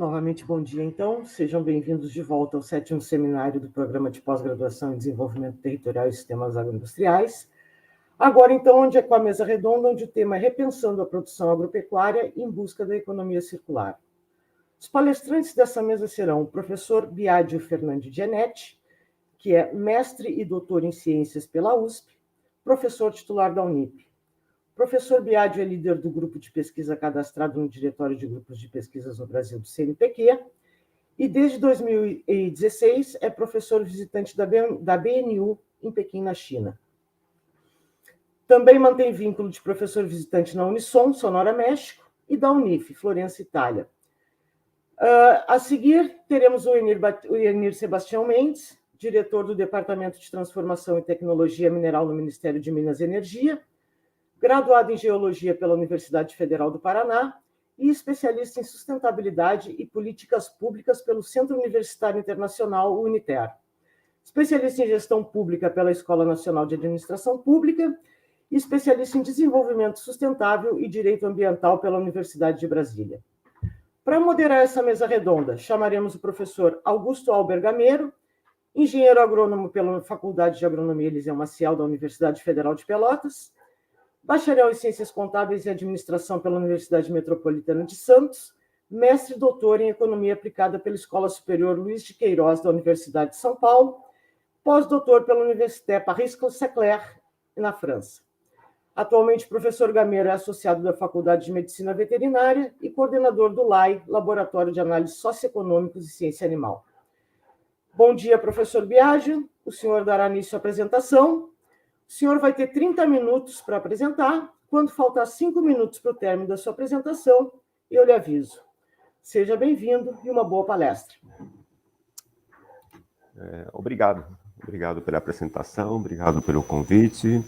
Novamente, bom dia, então. Sejam bem-vindos de volta ao 7º seminário do Programa de Pós-Graduação em Desenvolvimento Territorial e Sistemas Agroindustriais. Agora, então, onde é com a mesa redonda, onde o tema é Repensando a Produção Agropecuária em Busca da Economia Circular. Os palestrantes dessa mesa serão o professor Biagio Fernandes Gianetti, que é mestre e doutor em Ciências pela USP, professor titular da Unip. O professor Biagio é líder do grupo de pesquisa cadastrado no Diretório de Grupos de Pesquisas no Brasil do CNPq e desde 2016 é professor visitante da BNU em Pequim, na China. Também mantém vínculo de professor visitante na Unisson, Sonora, México, e da Unif, Florença, Itália. A seguir, teremos o Enir Sebastião Mendes, diretor do Departamento de Transformação e Tecnologia Mineral no Ministério de Minas e Energia, graduado em Geologia pela Universidade Federal do Paraná e especialista em sustentabilidade e políticas públicas pelo Centro Universitário Internacional, UNITER. Especialista em gestão pública pela Escola Nacional de Administração Pública e especialista em desenvolvimento sustentável e direito ambiental pela Universidade de Brasília. Para moderar essa mesa redonda, chamaremos o professor Augusto Albergameiro, engenheiro agrônomo pela Faculdade de Agronomia Eliseu Maciel da Universidade Federal de Pelotas, bacharel em Ciências Contábeis e Administração pela Universidade Metropolitana de Santos, mestre e doutor em Economia Aplicada pela Escola Superior Luiz de Queiroz da Universidade de São Paulo, pós-doutor pela Université Paris-Saclay, na França. Atualmente, o professor Gameiro é associado da Faculdade de Medicina Veterinária e coordenador do LAI, Laboratório de Análises Socioeconômicos e Ciência Animal. Bom dia, professor Biagio. O senhor dará início à apresentação. O senhor vai ter 30 minutos para apresentar. Quando faltar 5 minutos para o término da sua apresentação, eu lhe aviso. Seja bem-vindo e uma boa palestra. Obrigado pela apresentação, obrigado pelo convite.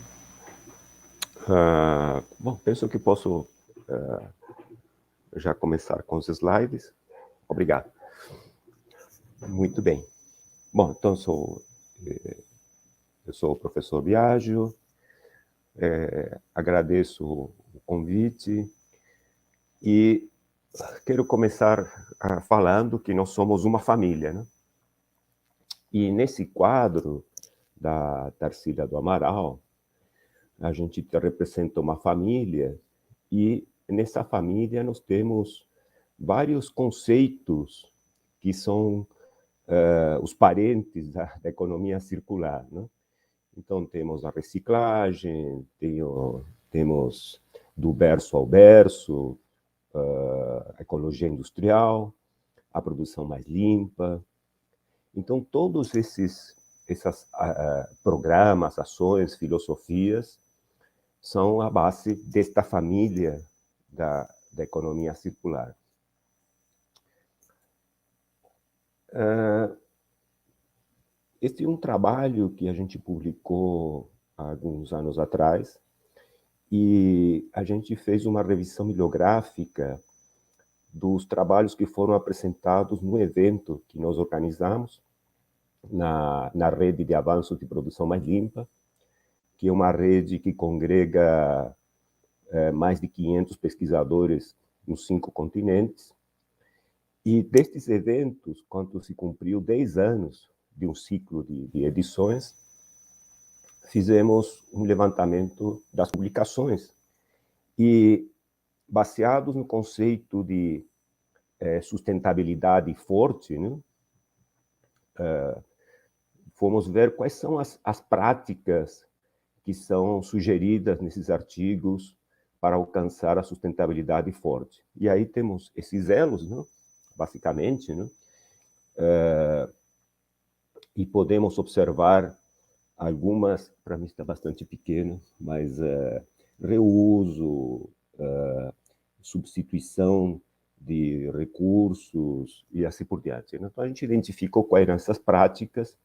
Bom, penso que posso já começar com os slides. Obrigado. Muito bem. Bom, então eu sou o professor Biagio, agradeço o convite e quero começar falando que nós somos uma família, né? E nesse quadro da Tarsila do Amaral, a gente representa uma família e nessa família nós temos vários conceitos que são os parentes da economia circular, né? Então, temos a reciclagem, temos do berço ao berço, a ecologia industrial, a produção mais limpa. Então, todos esses programas, ações, filosofias, são a base desta família da economia circular. Este é um trabalho que a gente publicou há alguns anos atrás, e a gente fez uma revisão bibliográfica dos trabalhos que foram apresentados no evento que nós organizamos na Rede de Avanço de Produção Mais Limpa, que é uma rede que congrega mais de 500 pesquisadores nos 5 continentes. E destes eventos, quando se cumpriu 10 anos de um ciclo de edições, fizemos um levantamento das publicações e, baseados no conceito de sustentabilidade forte, né, fomos ver quais são as práticas que são sugeridas nesses artigos para alcançar a sustentabilidade forte. E aí temos esses elos, né, basicamente, né, e podemos observar algumas, para mim está bastante pequeno, mas reuso, substituição de recursos e assim por diante. Então, a gente identificou quais eram essas práticas,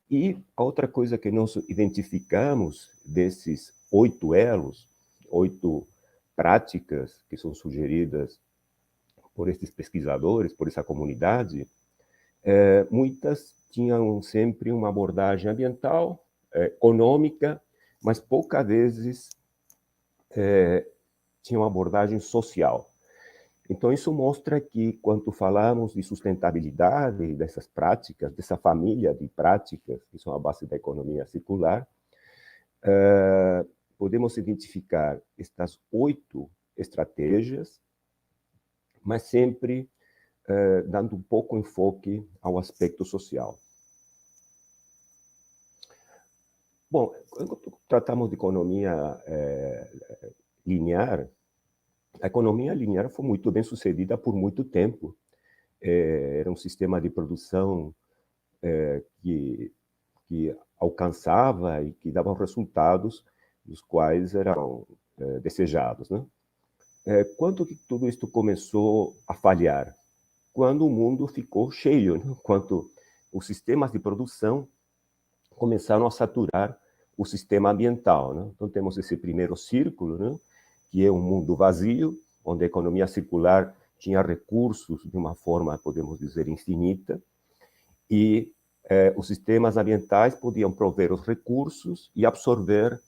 e a outra coisa que nós identificamos desses 8 elos, 8 práticas que são sugeridas por esses pesquisadores, por essa comunidade, muitas tinham sempre uma abordagem ambiental, econômica, mas poucas vezes tinha uma abordagem social. Então, isso mostra que, quando falamos de sustentabilidade dessas práticas, dessa família de práticas que são a base da economia circular, podemos identificar estas 8 estratégias, mas sempre dando um pouco enfoque ao aspecto social. Bom, quando tratamos de economia linear, a economia linear foi muito bem sucedida por muito tempo. Era um sistema de produção que alcançava e que dava resultados dos quais eram desejados, né? Quando que tudo isso começou a falhar? Quando o mundo ficou cheio, né? Quando os sistemas de produção começaram a saturar o sistema ambiental, né? Então temos esse primeiro círculo, né? Que é um mundo vazio, onde a economia circular tinha recursos de uma forma, podemos dizer, infinita, e os sistemas ambientais podiam prover os recursos e absorver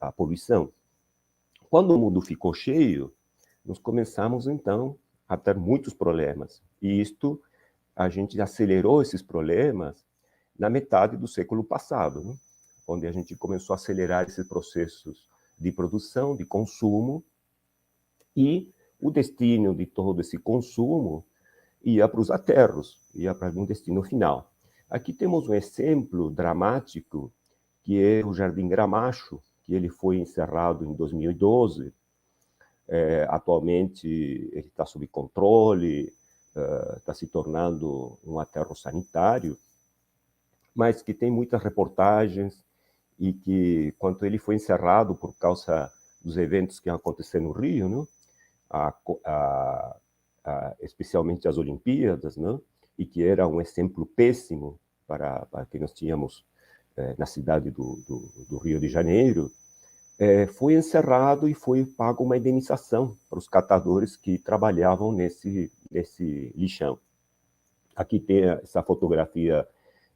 a poluição. Quando o mundo ficou cheio, nós começamos, então, a ter muitos problemas. E isto, a gente acelerou esses problemas na metade do século passado, né? Onde a gente começou a acelerar esses processos de produção, de consumo, e o destino de todo esse consumo ia para os aterros, ia para um destino final. Aqui temos um exemplo dramático, que é o Jardim Gramacho, que ele foi encerrado em 2012. Atualmente ele está sob controle, está se tornando um aterro sanitário, mas que tem muitas reportagens e que, quando ele foi encerrado por causa dos eventos que aconteceram no Rio, né? Especialmente as Olimpíadas, né? E que era um exemplo péssimo para que nós tínhamos na cidade do Rio de Janeiro, foi encerrado e foi pago uma indenização para os catadores que trabalhavam nesse lixão. Aqui tem essa fotografia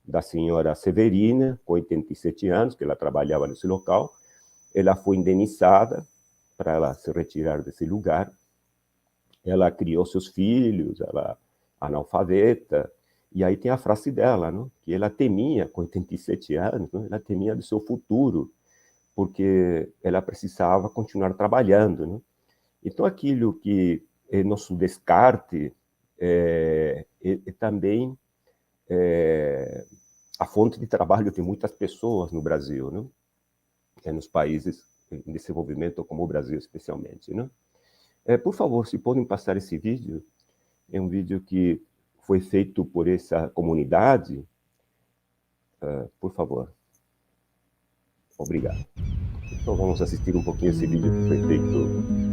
da senhora Severina, com 87 anos, que ela trabalhava nesse local. Ela foi indenizada para ela se retirar desse lugar. Ela criou seus filhos, ela analfabeta, e aí tem a frase dela, né, que ela temia, com 87 anos, né, ela temia do seu futuro, porque ela precisava continuar trabalhando, né? Então, aquilo que é nosso descarte é também a fonte de trabalho de muitas pessoas no Brasil, né? Nos países em desenvolvimento, como o Brasil, especialmente, né? Por favor, se podem passar esse vídeo, é um vídeo que foi feito por essa comunidade. Por favor. Obrigado. Então, vamos assistir um pouquinho esse vídeo que foi feito.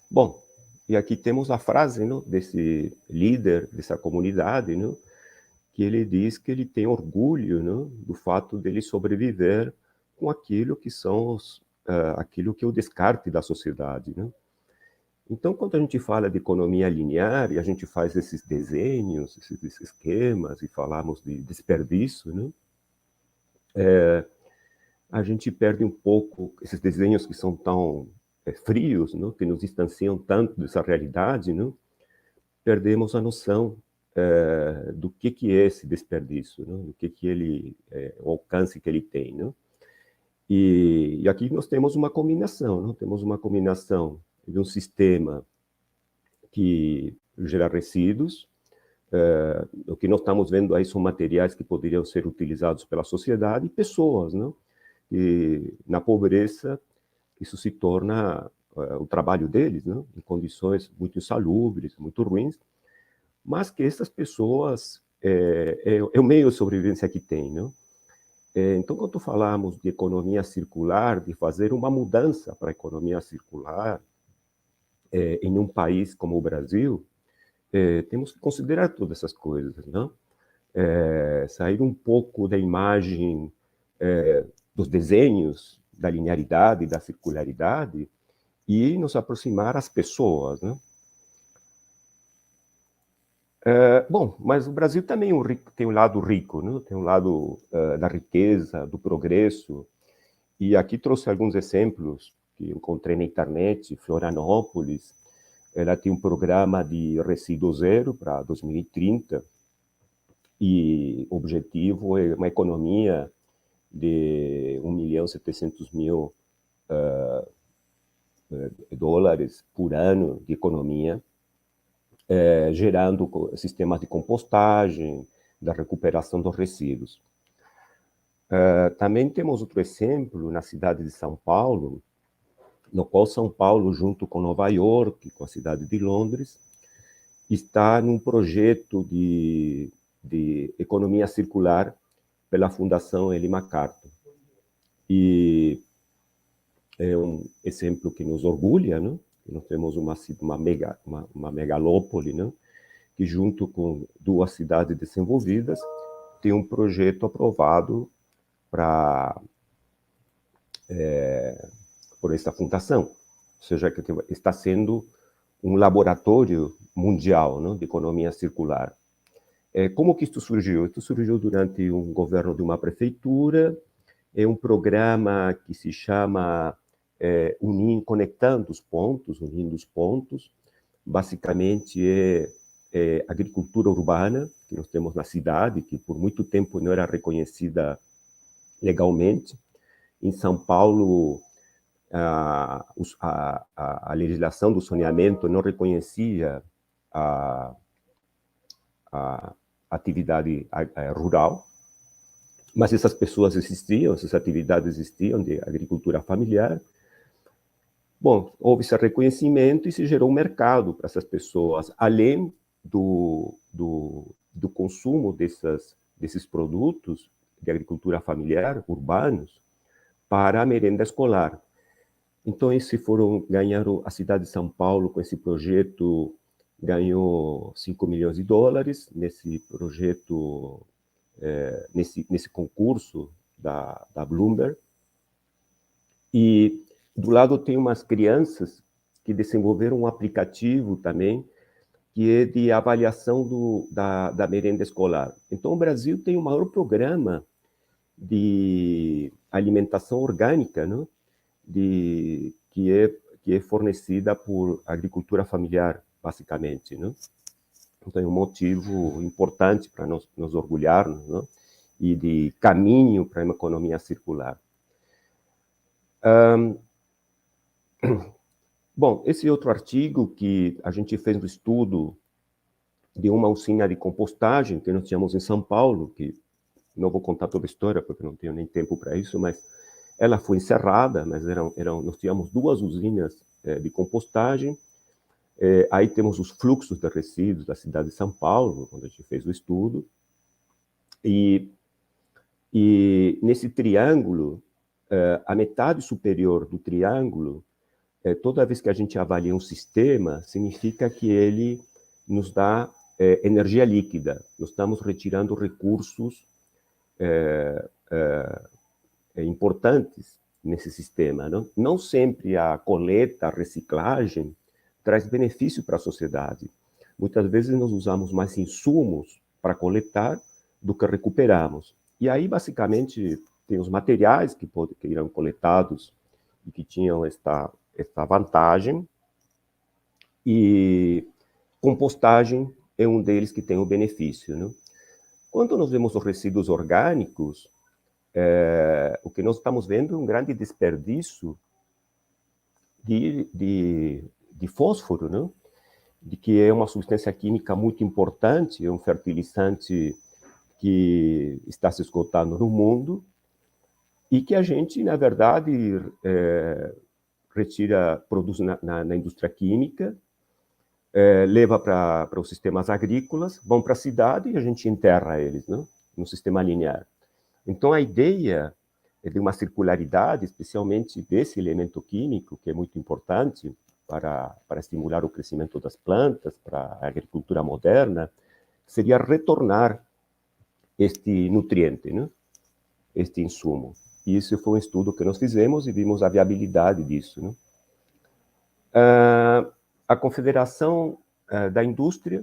Bom, e aqui temos a frase, não, desse líder dessa comunidade, não, que ele diz que ele tem orgulho, não, do fato dele sobreviver com aquilo que são aquilo que é o descarte da sociedade, não? Então, quando a gente fala de economia linear e a gente faz esses desenhos, esses esquemas e falamos de desperdício, né? A gente perde um pouco esses desenhos que são tão frios, né? Que nos distanciam tanto dessa realidade, né? Perdemos a noção do que é esse desperdício, né? Do que ele, o alcance que ele tem, né? E aqui nós temos uma combinação, não? Temos uma combinação de um sistema que gera resíduos. O que nós estamos vendo aí são materiais que poderiam ser utilizados pela sociedade e pessoas, não? E na pobreza isso se torna o trabalho deles, não? Em condições muito insalubres, muito ruins, mas que essas pessoas é o meio de sobrevivência que tem, não? Então, quando falamos de economia circular, de fazer uma mudança para a economia circular em um país como o Brasil, temos que considerar todas essas coisas, não? Sair um pouco da imagem dos desenhos, da linearidade, da circularidade, e nos aproximar às pessoas, né? Bom, mas o Brasil também tem um lado rico, né? Tem um lado da riqueza, do progresso, e aqui trouxe alguns exemplos que encontrei na internet. Florianópolis, ela tem um programa de resíduo zero para 2030, e o objetivo é uma economia de 1.700.000 dólares por ano de economia, gerando sistemas de compostagem, da recuperação dos resíduos. Também temos outro exemplo na cidade de São Paulo, no qual São Paulo, junto com Nova York, com a cidade de Londres, está num projeto de economia circular pela Fundação Ellen MacArthur. E é um exemplo que nos orgulha, né? Nós temos uma megalópole, né? Que, junto com 2 cidades desenvolvidas, tem um projeto aprovado por esta fundação, ou seja, que está sendo um laboratório mundial, né, de economia circular. Como que isto surgiu? Isto surgiu durante um governo de uma prefeitura. É um programa que se chama Conectando os Pontos, Unindo os Pontos. Basicamente é agricultura urbana, que nós temos na cidade, que por muito tempo não era reconhecida legalmente. Em São Paulo, a legislação do saneamento não reconhecia a atividade rural, mas essas pessoas existiam, essas atividades existiam de agricultura familiar. Bom, houve esse reconhecimento e se gerou um mercado para essas pessoas, além do consumo desses produtos de agricultura familiar, urbanos, para a merenda escolar. Então, ganharam a cidade de São Paulo com esse projeto, ganhou 5 milhões de dólares nesse projeto, nesse concurso da Bloomberg. E do lado tem umas crianças que desenvolveram um aplicativo também, que é de avaliação da merenda escolar. Então, o Brasil tem o maior programa de alimentação orgânica, né? Que é fornecida por agricultura familiar, basicamente, né? Então, é um motivo importante para nos orgulharmos, né? E de caminho para uma economia circular. Bom, esse outro artigo que a gente fez um estudo de uma usina de compostagem que nós tínhamos em São Paulo, que não vou contar toda a história porque não tenho nem tempo para isso, mas ela foi encerrada, mas nós tínhamos 2 usinas de compostagem. Aí temos os fluxos de resíduos da cidade de São Paulo, onde a gente fez o estudo. E nesse triângulo, a metade superior do triângulo toda vez que a gente avalia um sistema, significa que ele nos dá energia líquida. Nós estamos retirando recursos importantes nesse sistema. Não sempre a coleta, a reciclagem traz benefício para a sociedade. Muitas vezes nós usamos mais insumos para coletar do que recuperamos. E aí, basicamente, tem os materiais que irão coletados e que tinham esta vantagem, e compostagem é um deles que tem o benefício, né? Quando nós vemos os resíduos orgânicos, o que nós estamos vendo é um grande desperdício de fósforo, né? De que é uma substância química muito importante, é um fertilizante que está se esgotando no mundo e que a gente, na verdade, produz na indústria química, leva para os sistemas agrícolas, vão para a cidade e a gente enterra eles, né? No sistema linear. Então, a ideia é de uma circularidade, especialmente desse elemento químico, que é muito importante para estimular o crescimento das plantas, para a agricultura moderna, seria retornar este nutriente, né? Este insumo. E esse foi um estudo que nós fizemos e vimos a viabilidade disso, né? A Confederação da Indústria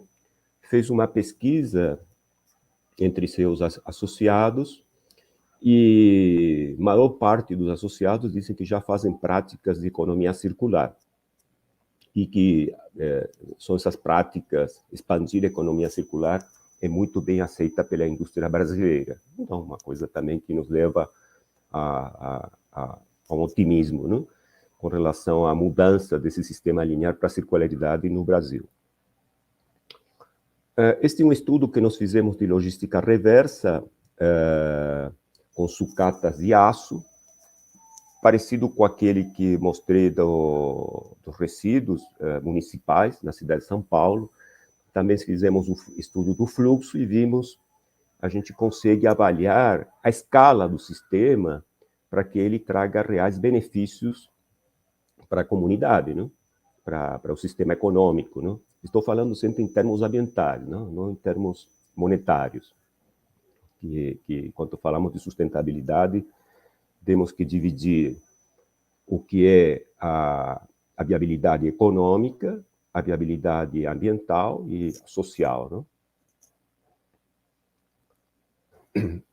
fez uma pesquisa entre seus associados e a maior parte dos associados dizem que já fazem práticas de economia circular e que são essas práticas, expandir a economia circular é muito bem aceita pela indústria brasileira. Então, uma coisa também que nos leva a um otimismo, né? Com relação à mudança desse sistema linear para a circularidade no Brasil. Este é um estudo que nós fizemos de logística reversa com sucatas de aço, parecido com aquele que mostrei dos resíduos municipais na cidade de São Paulo. Também fizemos um estudo do fluxo e vimos, a gente consegue avaliar a escala do sistema para que ele traga reais benefícios para a comunidade, né? Para o sistema econômico, né? Estou falando sempre em termos ambientais, não em termos monetários. Que quando falamos de sustentabilidade, temos que dividir o que é a viabilidade econômica, a viabilidade ambiental e social, né?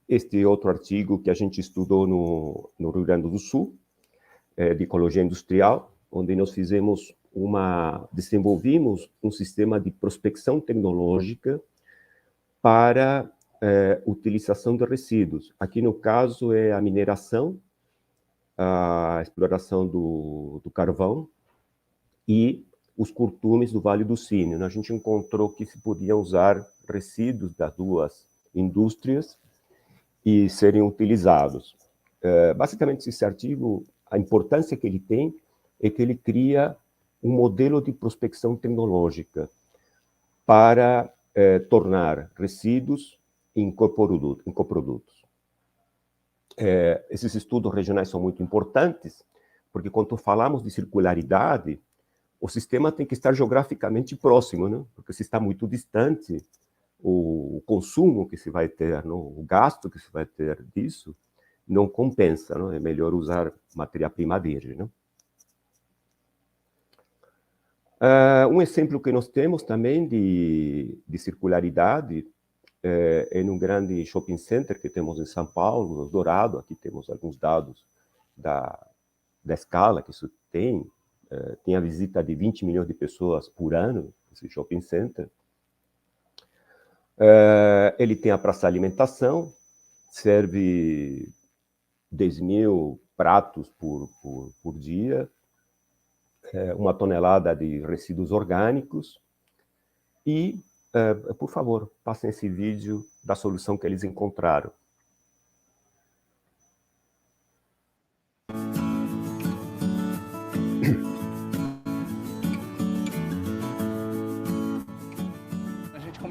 Este outro artigo que a gente estudou no Rio Grande do Sul, de ecologia industrial, onde nós desenvolvimos um sistema de prospecção tecnológica para utilização de resíduos. Aqui, no caso, é a mineração, a exploração do carvão e os curtumes do Vale do Sino. A gente encontrou que se podiam usar resíduos das duas indústrias e serem utilizados. Basicamente, esse artigo, a importância que ele tem é que ele cria um modelo de prospecção tecnológica para tornar resíduos em coprodutos. Esses estudos regionais são muito importantes, porque quando falamos de circularidade, o sistema tem que estar geograficamente próximo, né? Porque se está muito distante, o consumo que se vai ter, não? O gasto que se vai ter disso, não compensa, não? É melhor usar matéria-prima virgem, não? Um exemplo que nós temos também de circularidade é num grande shopping center que temos em São Paulo, no Dourado. Aqui temos alguns dados da escala que isso tem. Tem a visita de 20 milhões de pessoas por ano, esse shopping center. Ele tem a praça de alimentação, serve 10.000 pratos por dia, 1 tonelada de resíduos orgânicos e, por favor, passem esse vídeo da solução que eles encontraram.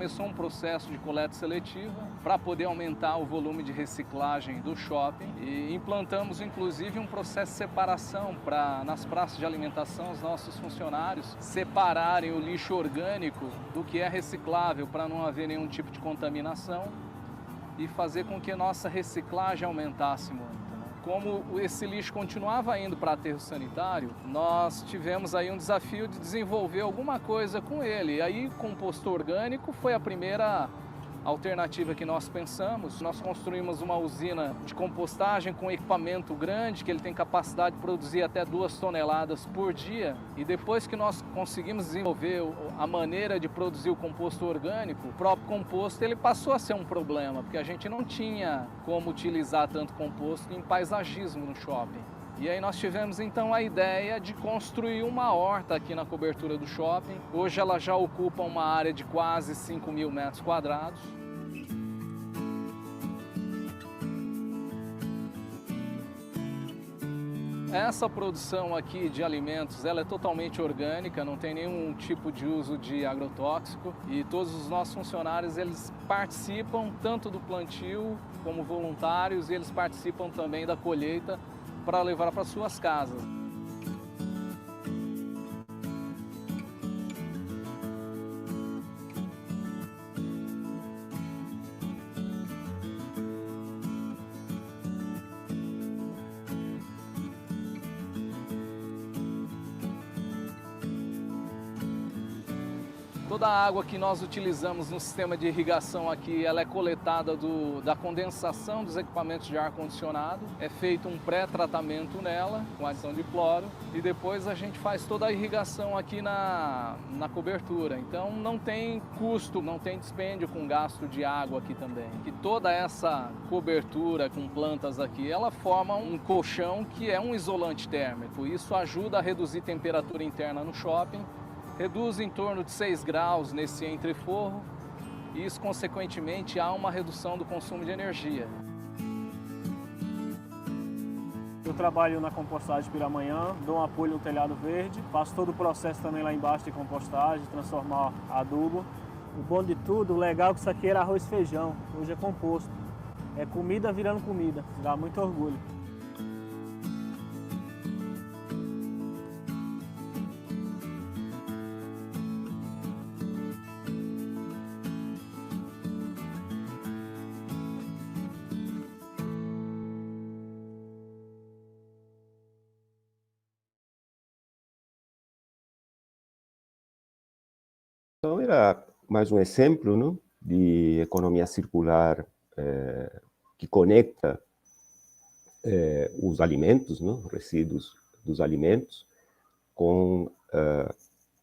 começou um processo de coleta seletiva para poder aumentar o volume de reciclagem do shopping e implantamos inclusive um processo de separação para, nas praças de alimentação, os nossos funcionários separarem o lixo orgânico do que é reciclável para não haver nenhum tipo de contaminação e fazer com que a nossa reciclagem aumentasse muito. Como esse lixo continuava indo para aterro sanitário, nós tivemos aí um desafio de desenvolver alguma coisa com ele. E aí, composto orgânico foi a primeira alternativa que nós pensamos. Nós construímos uma usina de compostagem com equipamento grande, que ele tem capacidade de produzir até 2 toneladas por dia. E depois que nós conseguimos desenvolver a maneira de produzir o composto orgânico, o próprio composto ele passou a ser um problema, porque a gente não tinha como utilizar tanto composto em paisagismo no shopping. E aí nós tivemos então a ideia de construir uma horta aqui na cobertura do shopping. Hoje ela já ocupa uma área de quase 5.000 metros quadrados. Essa produção aqui de alimentos, ela é totalmente orgânica, não tem nenhum tipo de uso de agrotóxico e todos os nossos funcionários, eles participam tanto do plantio como voluntários e eles participam também da colheita para levar para suas casas. Toda a água que nós utilizamos no sistema de irrigação aqui, ela é coletada da condensação dos equipamentos de ar-condicionado. É feito um pré-tratamento nela, com adição de cloro, e depois a gente faz toda a irrigação aqui na cobertura. Então não tem custo, não tem dispêndio com gasto de água aqui também. E toda essa cobertura com plantas aqui, ela forma um colchão que é um isolante térmico. Isso ajuda a reduzir a temperatura interna no shopping, reduz em torno de 6 graus nesse entreforro e isso, consequentemente, há uma redução do consumo de energia. Eu trabalho na compostagem Piramanhã, dou um apoio no telhado verde, faço todo o processo também lá embaixo de compostagem, transformar adubo. O bom de tudo, o legal é que isso aqui era arroz e feijão, hoje é composto. É comida virando comida, dá muito orgulho. Então, era mais um exemplo, não, de economia circular que conecta os alimentos, não, resíduos dos alimentos, com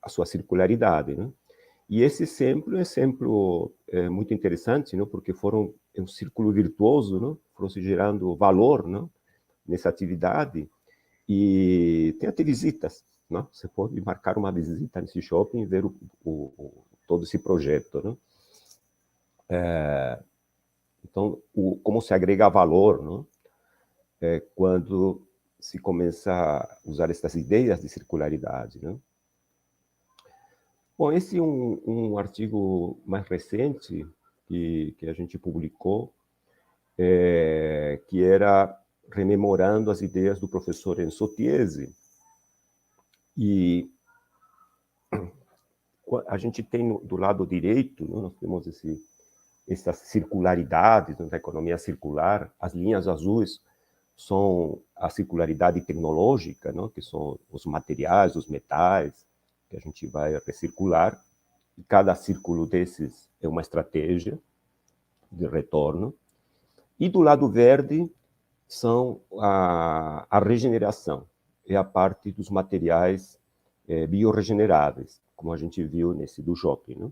a sua circularidade. Não? E esse exemplo é muito interessante, não, porque é um círculo virtuoso, não, foram se gerando valor, não, nessa atividade, e tem até visitas. Não? Você pode marcar uma visita nesse shopping e ver todo esse projeto. Não? Então, como se agrega valor, não? Quando se começa a usar essas ideias de circularidade. Não? Bom, esse é um artigo mais recente que a gente publicou, que era rememorando as ideias do professor Enzo Tiesi. E a gente tem do lado direito, né, nós temos essas circularidades da economia circular. As linhas azuis são a circularidade tecnológica, né, que são os materiais, os metais, que a gente vai recircular. E cada círculo desses é uma estratégia de retorno. E do lado verde são a regeneração, é a parte dos materiais biorregeneráveis, como a gente viu nesse do shopping, né?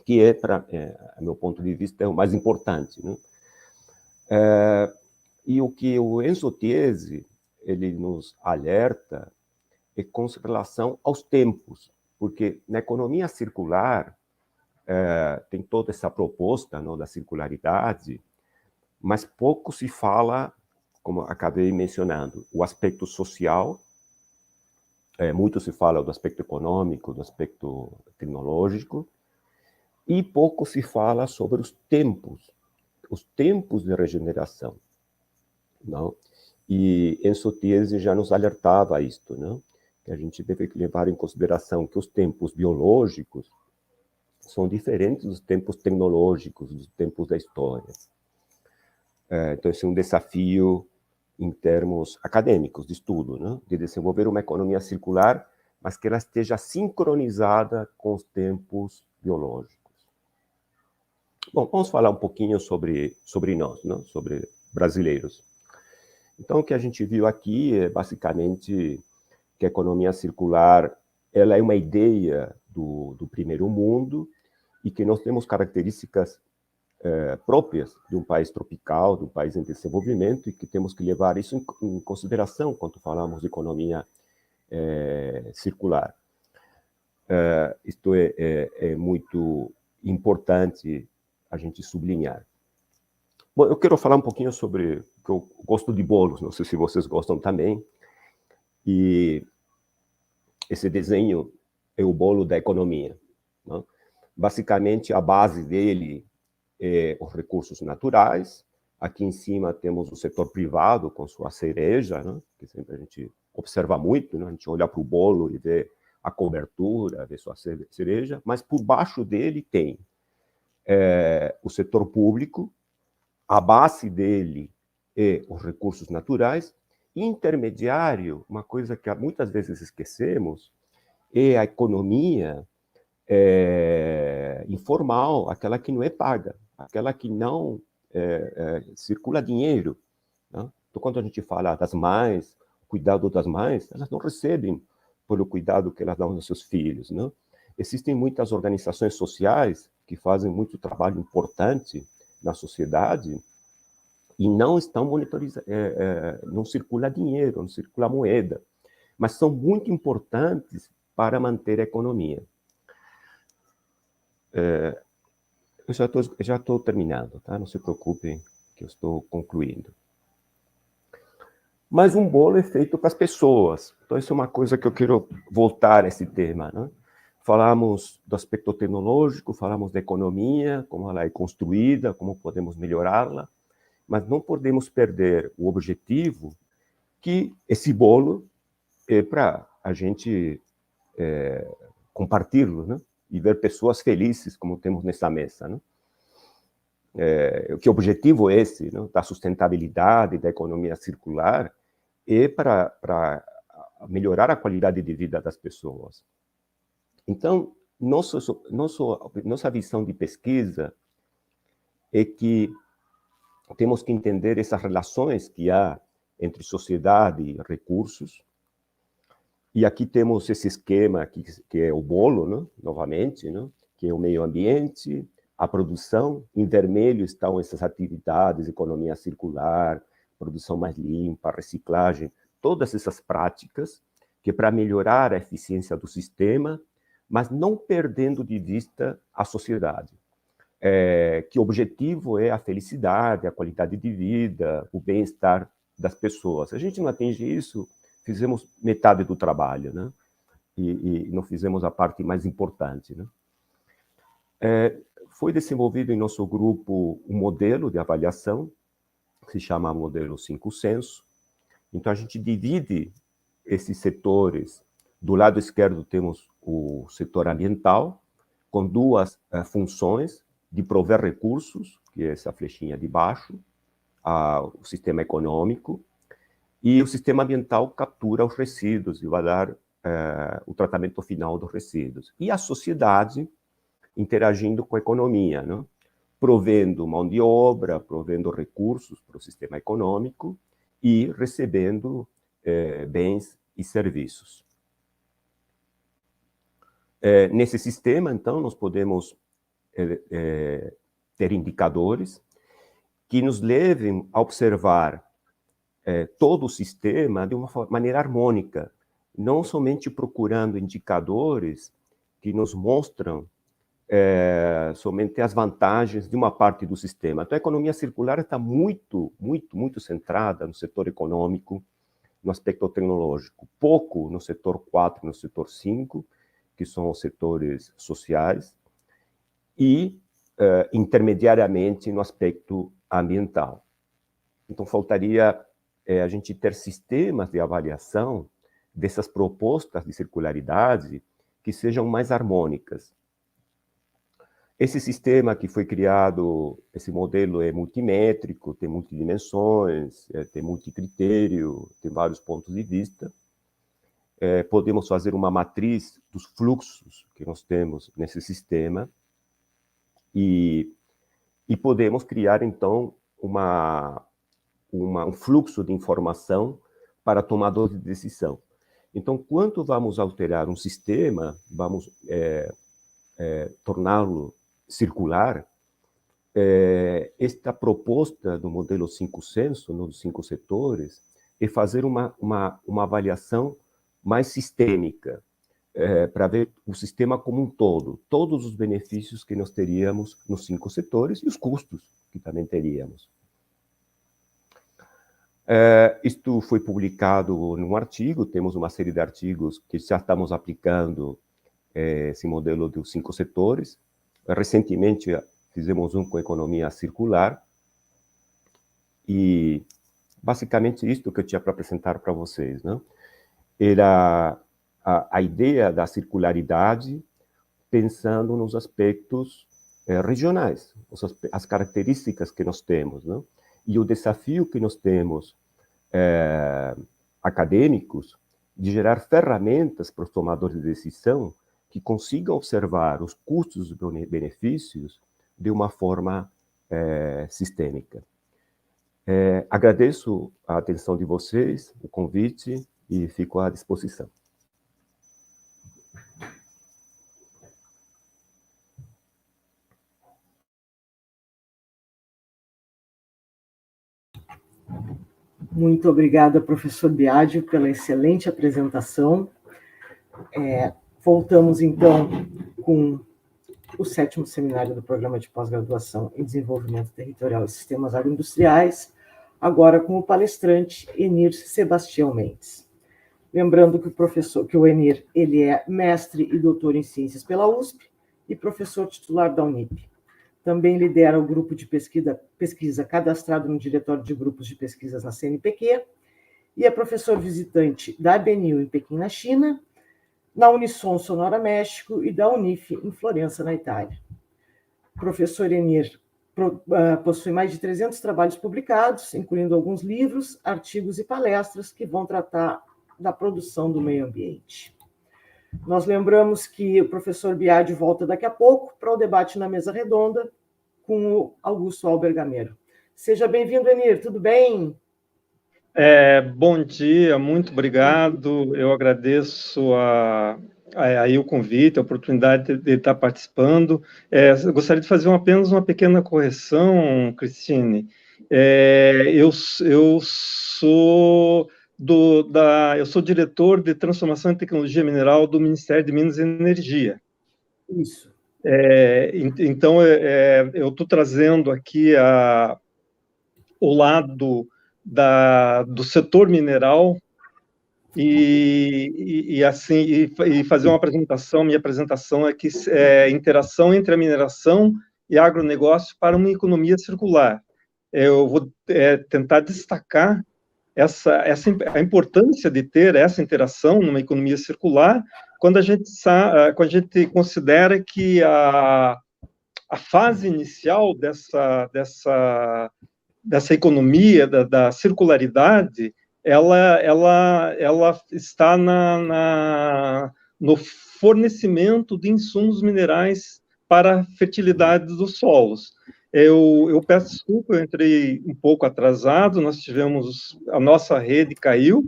Que a meu ponto de vista, é o mais importante. Né? E o que o Enzo Tiesi ele nos alerta é com relação aos tempos, porque na economia circular tem toda essa proposta, não, da circularidade, mas pouco se fala, como acabei mencionando, o aspecto social. Muito se fala do aspecto econômico, do aspecto tecnológico, e pouco se fala sobre os tempos de regeneração, não? E Enzo Tiesi já nos alertava a isto, não? Que a gente deve levar em consideração que os tempos biológicos são diferentes dos tempos tecnológicos, dos tempos da história. Então, esse é um desafio em termos acadêmicos, de estudo, né? De desenvolver uma economia circular, mas que ela esteja sincronizada com os tempos biológicos. Bom, vamos falar um pouquinho sobre nós, né? Sobre brasileiros. Então, o que a gente viu aqui é basicamente que a economia circular ela é uma ideia do primeiro mundo e que nós temos características próprias de um país tropical, de um país em desenvolvimento, e que temos que levar isso em consideração quando falamos de economia circular. Isto é muito importante a gente sublinhar. Bom, eu quero falar um pouquinho sobre que eu gosto de bolos, não sei se vocês gostam também, e esse desenho é o bolo da economia, não? Basicamente, a base dele é os recursos naturais. Aqui em cima temos o setor privado com sua cereja, né? Que sempre a gente observa muito, né? A gente olha para o bolo e vê a cobertura, vê sua cereja, mas por baixo dele tem o setor público, a base dele é os recursos naturais, e intermediário, uma coisa que muitas vezes esquecemos, é a economia informal, aquela que não é paga, aquela que não circula dinheiro, né? Então, quando a gente fala das mães, cuidado das mães, elas não recebem pelo cuidado que elas dão aos seus filhos, né? Existem muitas organizações sociais que fazem muito trabalho importante na sociedade e não estão monitorizando, não circula dinheiro, não circula moeda, mas são muito importantes para manter a economia. Eu já estou terminando, tá? Não se preocupem que eu estou concluindo. Mas um bolo é feito para as pessoas. Então, isso é uma coisa que eu quero voltar a esse tema, né? Falamos do aspecto tecnológico, falamos da economia, como ela é construída, como podemos melhorá-la, mas não podemos perder o objetivo que esse bolo é para a gente compartilhá-lo, né? E ver pessoas felizes, como temos nessa mesa, né? Que objetivo é esse, né? Da sustentabilidade, da economia circular, é para melhorar a qualidade de vida das pessoas. Então, nossa visão de pesquisa é que temos que entender essas relações que há entre sociedade e recursos. E aqui temos esse esquema que é o bolo, né? Novamente, né? Que é o meio ambiente, a produção. Em vermelho estão essas atividades, economia circular, produção mais limpa, reciclagem, todas essas práticas que para melhorar a eficiência do sistema, mas não perdendo de vista a sociedade. Que o objetivo é a felicidade, a qualidade de vida, o bem-estar das pessoas. Se a gente não atinge isso, fizemos metade do trabalho, né? E não fizemos a parte mais importante, né? Foi desenvolvido em nosso grupo um modelo de avaliação, que se chama modelo 5 Senso. Então, a gente divide esses setores. Do lado esquerdo temos o setor ambiental, com duas funções, de prover recursos, que é essa flechinha de baixo, o sistema econômico, e o sistema ambiental captura os resíduos e vai dar o tratamento final dos resíduos. E a sociedade interagindo com a economia, né? Provendo mão de obra, provendo recursos para o sistema econômico e recebendo bens e serviços. Nesse sistema, então, nós podemos ter indicadores que nos levem a observar todo o sistema de uma maneira harmônica, não somente procurando indicadores que nos mostram somente as vantagens de uma parte do sistema. Então, a economia circular está muito centrada no setor econômico, no aspecto tecnológico, pouco no setor 4 e no setor 5, que são os setores sociais, e, intermediariamente, no aspecto ambiental. Então, faltaria a gente ter sistemas de avaliação dessas propostas de circularidade que sejam mais harmônicas. Esse sistema que foi criado, esse modelo é multimétrico, tem multidimensões, tem multicritério, tem vários pontos de vista. Podemos fazer uma matriz dos fluxos que nós temos nesse sistema e podemos criar, então, um fluxo de informação para tomador de decisão. Então, quando vamos alterar um sistema, vamos torná-lo circular, esta proposta do modelo 5 senso, dos 5 setores, é fazer uma avaliação mais sistêmica, para ver o sistema como um todo, todos os benefícios que nós teríamos nos 5 setores e os custos que também teríamos. Isto foi publicado num artigo, temos uma série de artigos que já estamos aplicando esse modelo dos 5 setores. Recentemente fizemos um com economia circular e basicamente isto que eu tinha para apresentar para vocês, né? Era a ideia da circularidade pensando nos aspectos regionais, as características que nós temos, né? E o desafio que nós temos, acadêmicos, de gerar ferramentas para os tomadores de decisão que consigam observar os custos e benefícios de uma forma sistêmica. Agradeço a atenção de vocês, o convite, e fico à disposição. Muito obrigada, professor Biagi, pela excelente apresentação. Voltamos, então, com o 7º seminário do Programa de Pós-Graduação em Desenvolvimento Territorial e Sistemas Agroindustriais, agora com o palestrante Enir Sebastião Mendes. Lembrando que o Enir, ele é mestre e doutor em Ciências pela USP e professor titular da Unip. Também lidera o grupo de pesquisa cadastrado no Diretório de Grupos de Pesquisas na CNPq e é professor visitante da ABNU em Pequim, na China, na Unisson Sonora, México, e da Unif em Florença, na Itália. O professor Enir possui mais de 300 trabalhos publicados, incluindo alguns livros, artigos e palestras que vão tratar da produção do meio ambiente. Nós lembramos que o professor Biagi volta daqui a pouco para o debate na mesa redonda com o Augusto Albergameiro. Seja bem-vindo, Enir, tudo bem? Bom dia, muito obrigado. Eu agradeço aí o convite, a oportunidade de estar participando. Eu gostaria de fazer apenas uma pequena correção, Cristine. Eu sou diretor de Transformação e Tecnologia Mineral do Ministério de Minas e Energia. Isso. Então, eu estou trazendo aqui o lado do setor mineral e fazer uma apresentação. Minha apresentação é interação entre a mineração e agronegócio para uma economia circular. Eu vou tentar destacar a importância de ter essa interação numa economia circular quando a gente considera que a fase inicial dessa economia, da circularidade, ela está no fornecimento de insumos minerais para a fertilidade dos solos. Eu peço desculpa, eu entrei um pouco atrasado, a nossa rede caiu,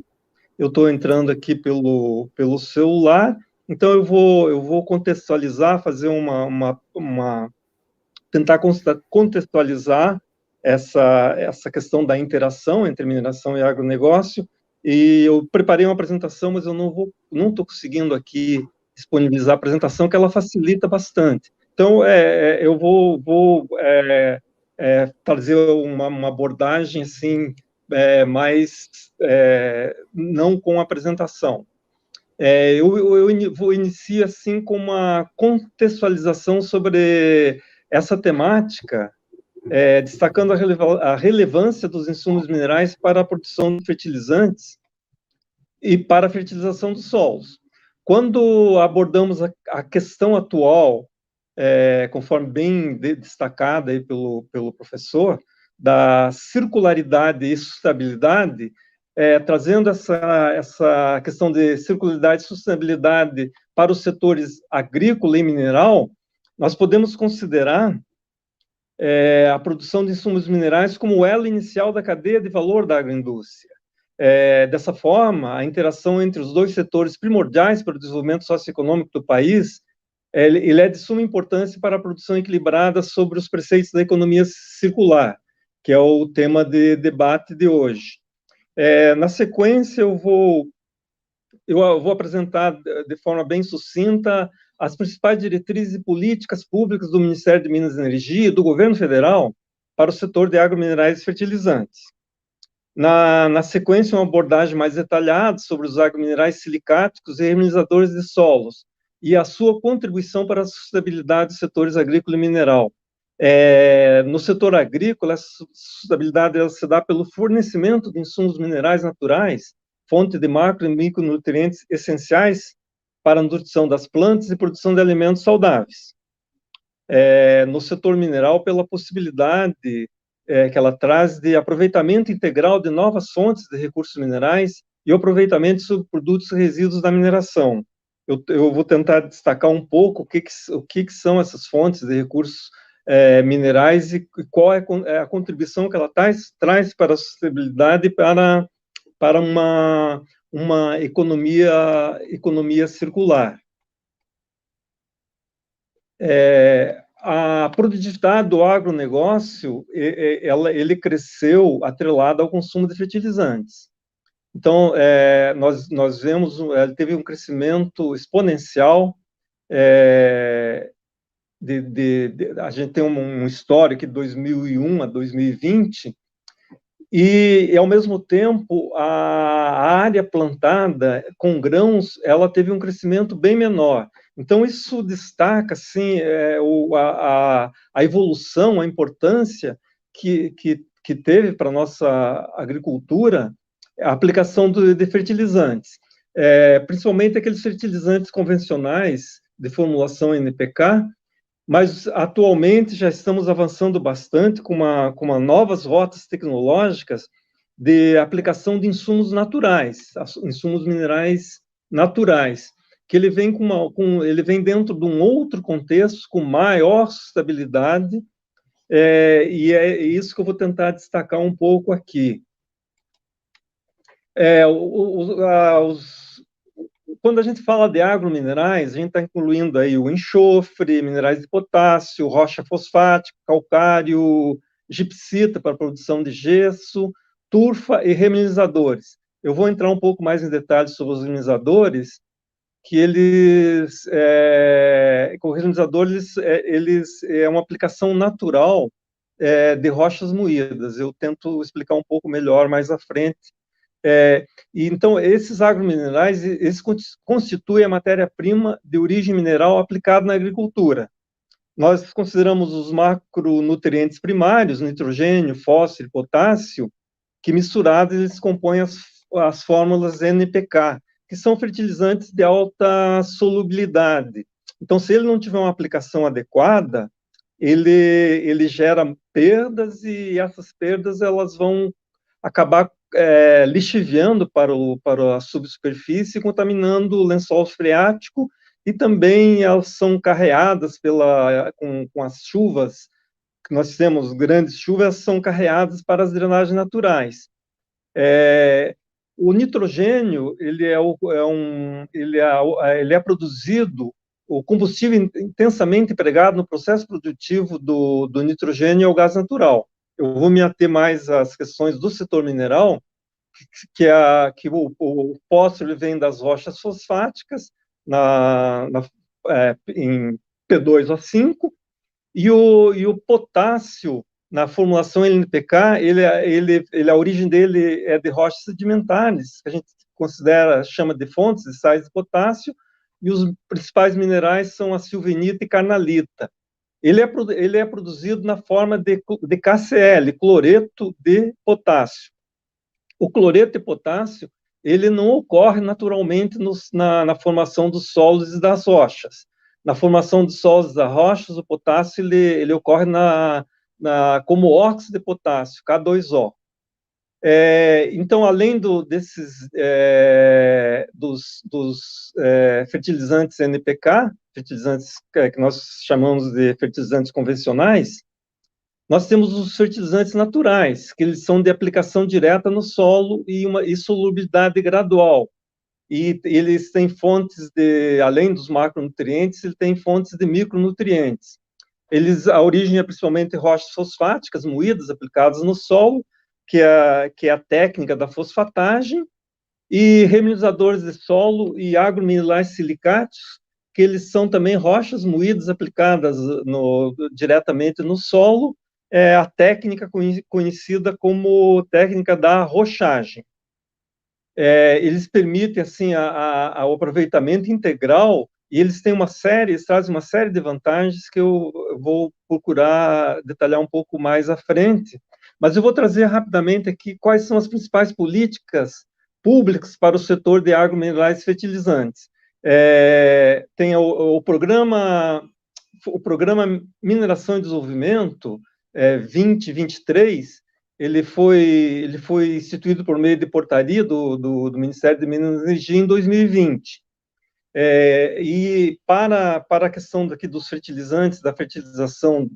eu estou entrando aqui pelo celular, então eu vou contextualizar, tentar contextualizar essa questão da interação entre mineração e agronegócio, e eu preparei uma apresentação, mas eu não estou conseguindo aqui disponibilizar a apresentação, que ela facilita bastante. Então, eu vou trazer uma abordagem assim, mais não com apresentação. vou iniciar assim com uma contextualização sobre essa temática, destacando a relevância dos insumos minerais para a produção de fertilizantes e para a fertilização dos solos. Quando abordamos a questão atual, conforme bem destacada aí pelo professor, da circularidade e sustentabilidade, trazendo essa questão de circularidade e sustentabilidade para os setores agrícola e mineral, nós podemos considerar a produção de insumos minerais como o elo inicial da cadeia de valor da agroindústria. Dessa forma, a interação entre os dois setores primordiais para o desenvolvimento socioeconômico do país, ele é de suma importância para a produção equilibrada sobre os preceitos da economia circular, que é o tema de debate de hoje. Na sequência, eu vou apresentar de forma bem sucinta as principais diretrizes e políticas públicas do Ministério de Minas e Energia e do Governo Federal para o setor de agrominerais e fertilizantes. Na sequência, uma abordagem mais detalhada sobre os agrominerais silicáticos e remineralizadores de solos e a sua contribuição para a sustentabilidade dos setores agrícola e mineral. No setor agrícola, essa sustentabilidade ela se dá pelo fornecimento de insumos minerais naturais, fonte de macro e micronutrientes essenciais para a nutrição das plantas e produção de alimentos saudáveis. No setor mineral, pela possibilidade que ela traz de aproveitamento integral de novas fontes de recursos minerais e o aproveitamento de subprodutos e resíduos da mineração. Eu vou tentar destacar um pouco o que são essas fontes de recursos minerais e qual é a contribuição que ela traz para a sustentabilidade e para uma economia circular. A produtividade do agronegócio, ele cresceu atrelada ao consumo de fertilizantes. Então, nós vemos, ele teve um crescimento exponencial, a gente tem um histórico de 2001 a 2020, e, ao mesmo tempo, a área plantada com grãos, ela teve um crescimento bem menor. Então, isso destaca, assim, a evolução, a importância que teve para a nossa agricultura a aplicação de fertilizantes, principalmente aqueles fertilizantes convencionais de formulação NPK, mas atualmente já estamos avançando bastante com novas rotas tecnológicas de aplicação de insumos naturais, insumos minerais naturais, que ele vem ele vem dentro de um outro contexto com maior sustentabilidade, e é isso que eu vou tentar destacar um pouco aqui. Quando a gente fala de agrominerais, a gente está incluindo aí o enxofre, minerais de potássio, rocha fosfática, calcário, gipsita para a produção de gesso, turfa e remineralizadores. Eu vou entrar um pouco mais em detalhes sobre os remineralizadores, que os remineralizadores, eles é uma aplicação natural de rochas moídas. Eu tento explicar um pouco melhor mais à frente. E então, esses agrominerais, eles constituem a matéria-prima de origem mineral aplicada na agricultura. Nós consideramos os macronutrientes primários, nitrogênio, fósforo e potássio, que misturados eles compõem as fórmulas NPK, que são fertilizantes de alta solubilidade. Então, se ele não tiver uma aplicação adequada, ele gera perdas, e essas perdas elas vão acabar lixiviando para a subsuperfície, contaminando o lençol freático, e também elas são carreadas com as chuvas, que nós temos grandes chuvas, são carreadas para as drenagens naturais. O nitrogênio, ele é produzido, o combustível intensamente empregado no processo produtivo do nitrogênio é o gás natural. Eu vou me ater mais às questões do setor mineral, que o fósforo vem das rochas fosfáticas, em P2O5, e o potássio, na formulação NPK, a origem dele é de rochas sedimentares, que a gente chama de fontes de sais de potássio, e os principais minerais são a silvinita e carnalita. Ele é produzido na forma de KCl, cloreto de potássio. O cloreto de potássio, ele não ocorre naturalmente na formação dos solos e das rochas. Na formação dos solos e das rochas, o potássio ele ocorre como óxido de potássio, K2O. Então, além dos fertilizantes NPK, fertilizantes que nós chamamos de fertilizantes convencionais, nós temos os fertilizantes naturais, que eles são de aplicação direta no solo e solubilidade gradual. E eles têm fontes além dos macronutrientes, ele tem fontes de micronutrientes. A origem é principalmente rochas fosfáticas moídas, aplicadas no solo, que é a técnica da fosfatagem, e remineralizadores de solo e agrominerais silicatos, que eles são também rochas moídas aplicadas diretamente no solo, a técnica conhecida como técnica da rochagem. Eles permitem assim o aproveitamento integral, e eles trazem uma série de vantagens que eu vou procurar detalhar um pouco mais à frente, mas eu vou trazer rapidamente aqui quais são as principais políticas públicas para o setor de agrominerais fertilizantes. Tem o programa Mineração e Desenvolvimento 2023, ele foi instituído por meio de portaria do Ministério de Minas e Energia em 2020. E para a questão daqui dos fertilizantes, da fertilização.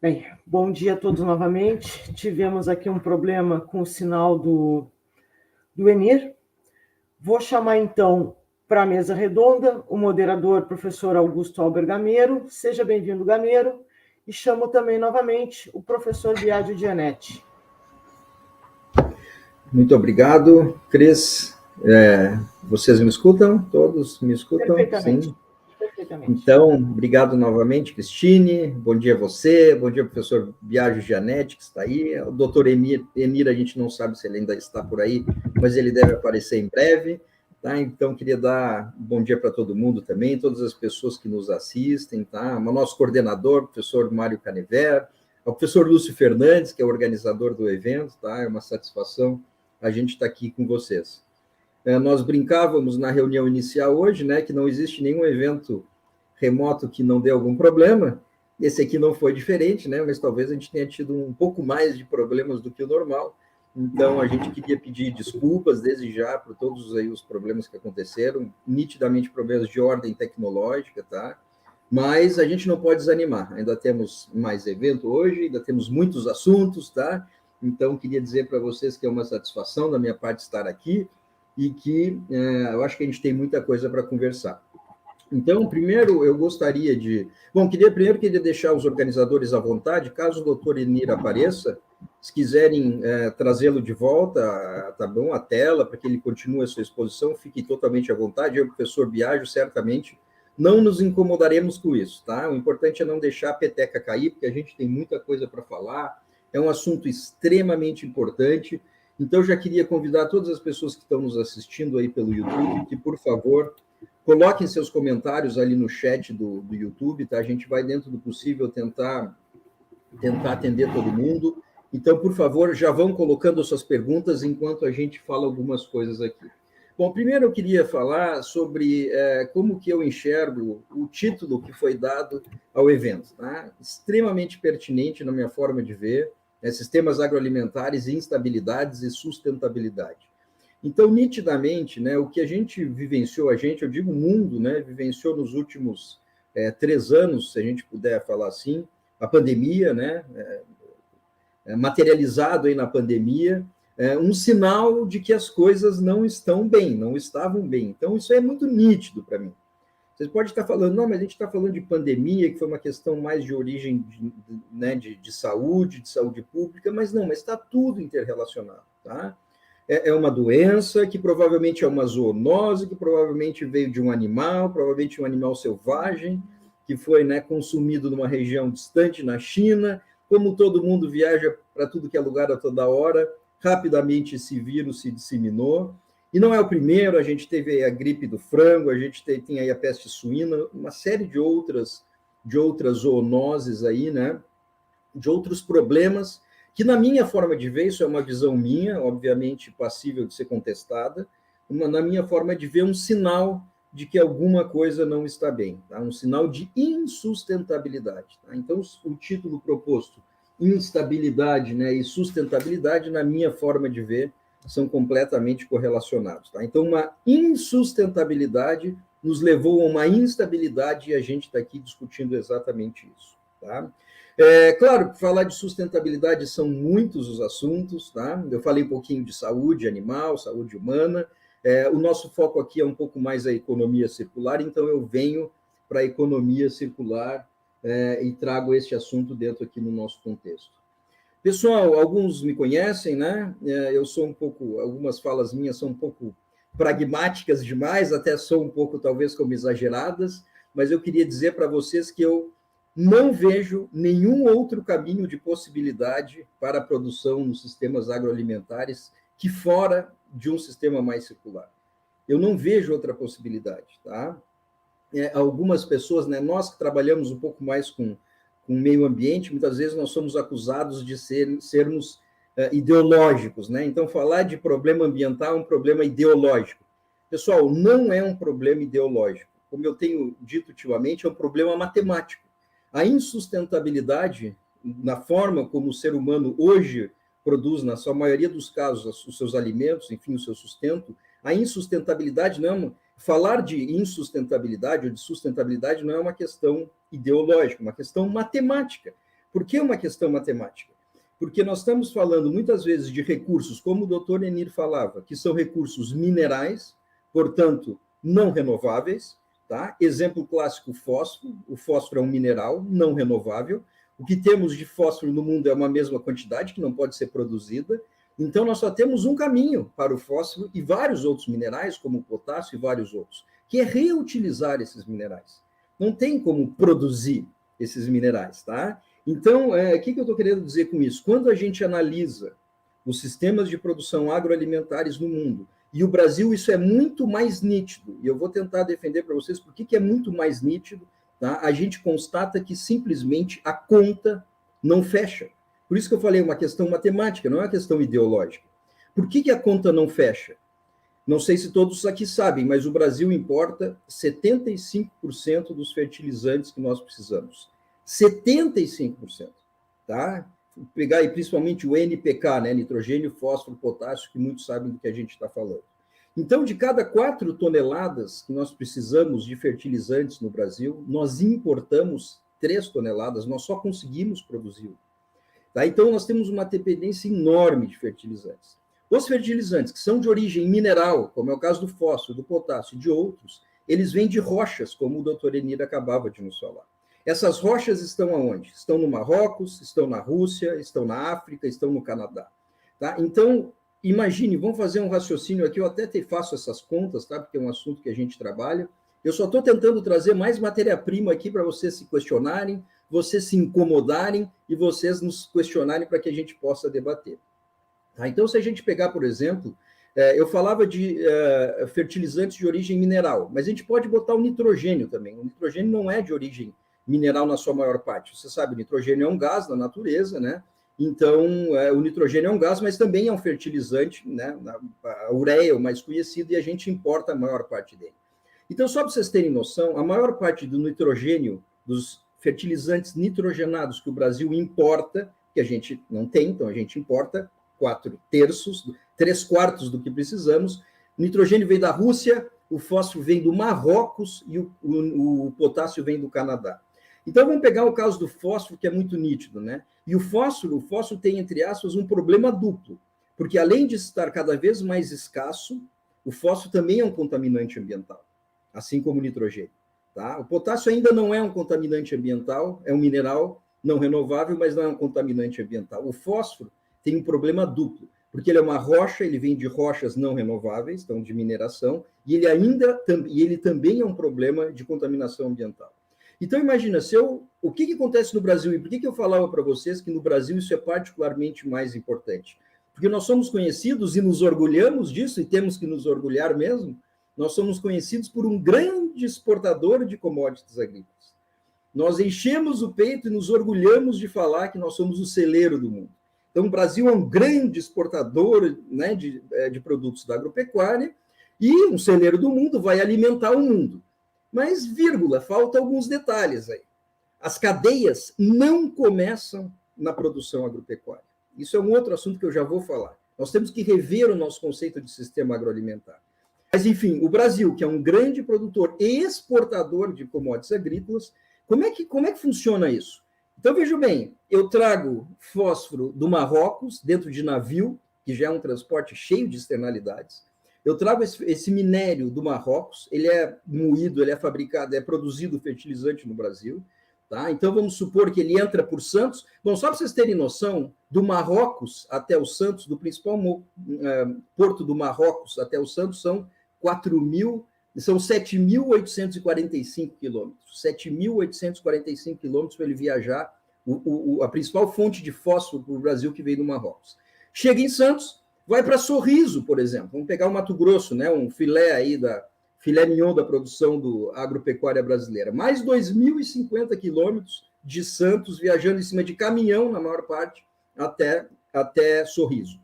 Bem, bom dia a todos novamente. Tivemos aqui um problema com o sinal do Enir. Vou chamar, então, para a mesa redonda o moderador, professor Augusto Albert Gameiro. Seja bem-vindo, Gameiro. E chamo também, novamente, o professor Biagio Gianetti. Muito obrigado, Cris. Vocês me escutam? Todos me escutam? Perfeitamente. Sim. Perfeitamente. Então, obrigado novamente, Cristine. Bom dia a você. Bom dia, professor Biagio Gianetti, que está aí. O doutor Enir, a gente não sabe se ele ainda está por aí, mas ele deve aparecer em breve. Tá? Então, queria dar um bom dia para todo mundo também, todas as pessoas que nos assistem, tá? O nosso coordenador, o professor Mário Canever, o professor Lúcio Fernandes, que é o organizador do evento, tá? É uma satisfação a gente estar aqui com vocês. Nós brincávamos na reunião inicial hoje, né, que não existe nenhum evento remoto que não dê algum problema. Esse aqui não foi diferente, né, mas talvez a gente tenha tido um pouco mais de problemas do que o normal. Então, a gente queria pedir desculpas desde já por todos aí os problemas que aconteceram, nitidamente problemas de ordem tecnológica, tá? Mas a gente não pode desanimar, ainda temos mais evento hoje, ainda temos muitos assuntos, tá? Então, queria dizer para vocês que é uma satisfação da minha parte estar aqui e que eu acho que a gente tem muita coisa para conversar. Então, primeiro, eu gostaria de... Bom, queria deixar os organizadores à vontade, caso o doutor Enir apareça, se quiserem trazê-lo de volta, tá bom, a tela, para que ele continue a sua exposição, fique totalmente à vontade. Eu e o professor Biagio, certamente, não nos incomodaremos com isso, tá? O importante é não deixar a peteca cair, porque a gente tem muita coisa para falar, é um assunto extremamente importante. Então, eu já queria convidar todas as pessoas que estão nos assistindo aí pelo YouTube, que, por favor, coloquem seus comentários ali no chat do YouTube, tá? A gente vai, dentro do possível, tentar atender todo mundo. Então, por favor, já vão colocando suas perguntas enquanto a gente fala algumas coisas aqui. Bom, primeiro eu queria falar sobre como que eu enxergo o título que foi dado ao evento, tá? Extremamente pertinente na minha forma de ver, sistemas agroalimentares, instabilidades e sustentabilidade. Então, nitidamente, né, o que a gente vivenciou, eu digo o mundo, né, vivenciou nos últimos 3 anos, se a gente puder falar assim, a pandemia, né, materializado aí na pandemia, um sinal de que as coisas não estavam bem. Então, isso é muito nítido para mim. Vocês podem estar falando, não, mas a gente está falando de pandemia, que foi uma questão mais de origem de saúde pública, mas está tudo interrelacionado, tá? É uma doença que provavelmente é uma zoonose, que provavelmente veio de um animal, provavelmente um animal selvagem, que foi consumido numa região distante na China. Como todo mundo viaja para tudo que é lugar a toda hora, rapidamente esse vírus se disseminou. E não é o primeiro, a gente teve a gripe do frango, a gente tem aí a peste suína, uma série de outras zoonoses aí, né? De outros problemas, que na minha forma de ver, isso é uma visão minha, obviamente passível de ser contestada, na minha forma de ver, um sinal de que alguma coisa não está bem, tá? Um sinal de insustentabilidade. Tá? Então, o título proposto, instabilidade, né, e sustentabilidade, na minha forma de ver, são completamente correlacionados. Tá? Então, uma insustentabilidade nos levou a uma instabilidade e a gente está aqui discutindo exatamente isso. Tá? Claro que falar de sustentabilidade são muitos os assuntos. Tá? Eu falei um pouquinho de saúde animal, saúde humana. O nosso foco aqui é um pouco mais a economia circular, então eu venho para a economia circular e trago este assunto dentro aqui no nosso contexto. Pessoal, alguns me conhecem, né? Eu sou um pouco, algumas falas minhas são um pouco pragmáticas demais, até sou um pouco, talvez, como exageradas, mas eu queria dizer para vocês que eu não vejo nenhum outro caminho de possibilidade para a produção nos sistemas agroalimentares que fora de um sistema mais circular. Eu não vejo outra possibilidade, tá? Algumas pessoas, né, nós que trabalhamos um pouco mais com o meio ambiente, muitas vezes nós somos acusados de sermos ideológicos, né? Então, falar de problema ambiental é um problema ideológico. Pessoal, não é um problema ideológico. Como eu tenho dito ultimamente, é um problema matemático. A insustentabilidade, na forma como o ser humano hoje produz, na sua maioria dos casos, os seus alimentos, enfim, o seu sustento, a insustentabilidade não é uma... Falar de insustentabilidade ou de sustentabilidade não é uma questão ideológica, é uma questão matemática. Por que uma questão matemática? Porque nós estamos falando muitas vezes de recursos, como o doutor Enir falava, que são recursos minerais, portanto, não renováveis. Tá? Exemplo clássico, o fósforo. O fósforo é um mineral não renovável. O que temos de fósforo no mundo é uma mesma quantidade, que não pode ser produzida. Então, nós só temos um caminho para o fósforo e vários outros minerais, como o potássio e vários outros, que é reutilizar esses minerais. Não tem como produzir esses minerais, tá? Então, o que eu estou querendo dizer com isso? Quando a gente analisa os sistemas de produção agroalimentares no mundo, e o Brasil, isso é muito mais nítido, e eu vou tentar defender para vocês por que é muito mais nítido, tá? A gente constata que simplesmente a conta não fecha. Por isso que eu falei, uma questão matemática, não é uma questão ideológica. Por que a conta não fecha? Não sei se todos aqui sabem, mas o Brasil importa 75% dos fertilizantes que nós precisamos. 75%, tá? Vou pegar aí principalmente o NPK, né? Nitrogênio, fósforo, potássio, que muitos sabem do que a gente está falando. Então, de cada 4 toneladas que nós precisamos de fertilizantes no Brasil, nós importamos 3 toneladas, nós só conseguimos produzir. Tá? Então, nós temos uma dependência enorme de fertilizantes. Os fertilizantes que são de origem mineral, como é o caso do fósforo, do potássio e de outros, eles vêm de rochas, como o doutor Enir acabava de nos falar. Essas rochas estão aonde? Estão no Marrocos, estão na Rússia, estão na África, estão no Canadá. Tá? Então, imagine, vamos fazer um raciocínio aqui, eu até faço essas contas, tá? Porque é um assunto que a gente trabalha. Eu só estou tentando trazer mais matéria-prima aqui para vocês se questionarem, vocês se incomodarem e vocês nos questionarem para que a gente possa debater. Tá? Então, se a gente pegar, por exemplo, eu falava de fertilizantes de origem mineral, mas a gente pode botar o nitrogênio também. O nitrogênio não é de origem mineral na sua maior parte. Você sabe, o nitrogênio é um gás da natureza, né? Então, o nitrogênio é um gás, mas também é um fertilizante, né? A ureia é o mais conhecido e a gente importa a maior parte dele. Então, só para vocês terem noção, a maior parte do nitrogênio, dos fertilizantes nitrogenados que o Brasil importa, que a gente não tem, então a gente importa 3/4 do que precisamos. O nitrogênio vem da Rússia, o fósforo vem do Marrocos e o potássio vem do Canadá. Então, vamos pegar o caso do fósforo, que é muito nítido, né? E o fósforo tem, entre aspas, um problema duplo, porque além de estar cada vez mais escasso, o fósforo também é um contaminante ambiental, assim como o nitrogênio. Tá? O potássio ainda não é um contaminante ambiental, é um mineral não renovável, mas não é um contaminante ambiental. O fósforo tem um problema duplo, porque ele é uma rocha, ele vem de rochas não renováveis, então de mineração, e ele também é um problema de contaminação ambiental. Então, imagina, o que acontece no Brasil, e por que eu falava para vocês que no Brasil isso é particularmente mais importante? porque nós somos conhecidos e nos orgulhamos disso, e temos que nos orgulhar mesmo, nós somos conhecidos por um grande exportador de commodities agrícolas. Nós enchemos o peito e nos orgulhamos de falar que nós somos o celeiro do mundo. Então, o Brasil é um grande exportador, né, de produtos da agropecuária, e um celeiro do mundo vai alimentar o mundo. Mas, vírgula, falta alguns detalhes aí. As cadeias não começam na produção agropecuária. Isso é um outro assunto que eu já vou falar. Nós temos que rever o nosso conceito de sistema agroalimentar. Mas, enfim, o Brasil, que é um grande produtor e exportador de commodities agrícolas, como é que funciona isso? Então, veja bem, eu trago fósforo do Marrocos, dentro de navio, que já é um transporte cheio de externalidades. Eu trago esse minério do Marrocos, ele é moído, ele é fabricado, é produzido fertilizante no Brasil. Tá? Então, vamos supor que ele entra por Santos. Bom, só para vocês terem noção, do Marrocos até o Santos, do principal porto do Marrocos até o Santos, são 7.845 quilômetros. 7.845 quilômetros para ele viajar, a principal fonte de fósforo para o Brasil que veio do Marrocos. Chega em Santos, vai para Sorriso, por exemplo. Vamos pegar o Mato Grosso, né? Um filé aí filé mignon da produção agropecuária brasileira. Mais 2.050 quilômetros de Santos, viajando em cima de caminhão, na maior parte, até Sorriso.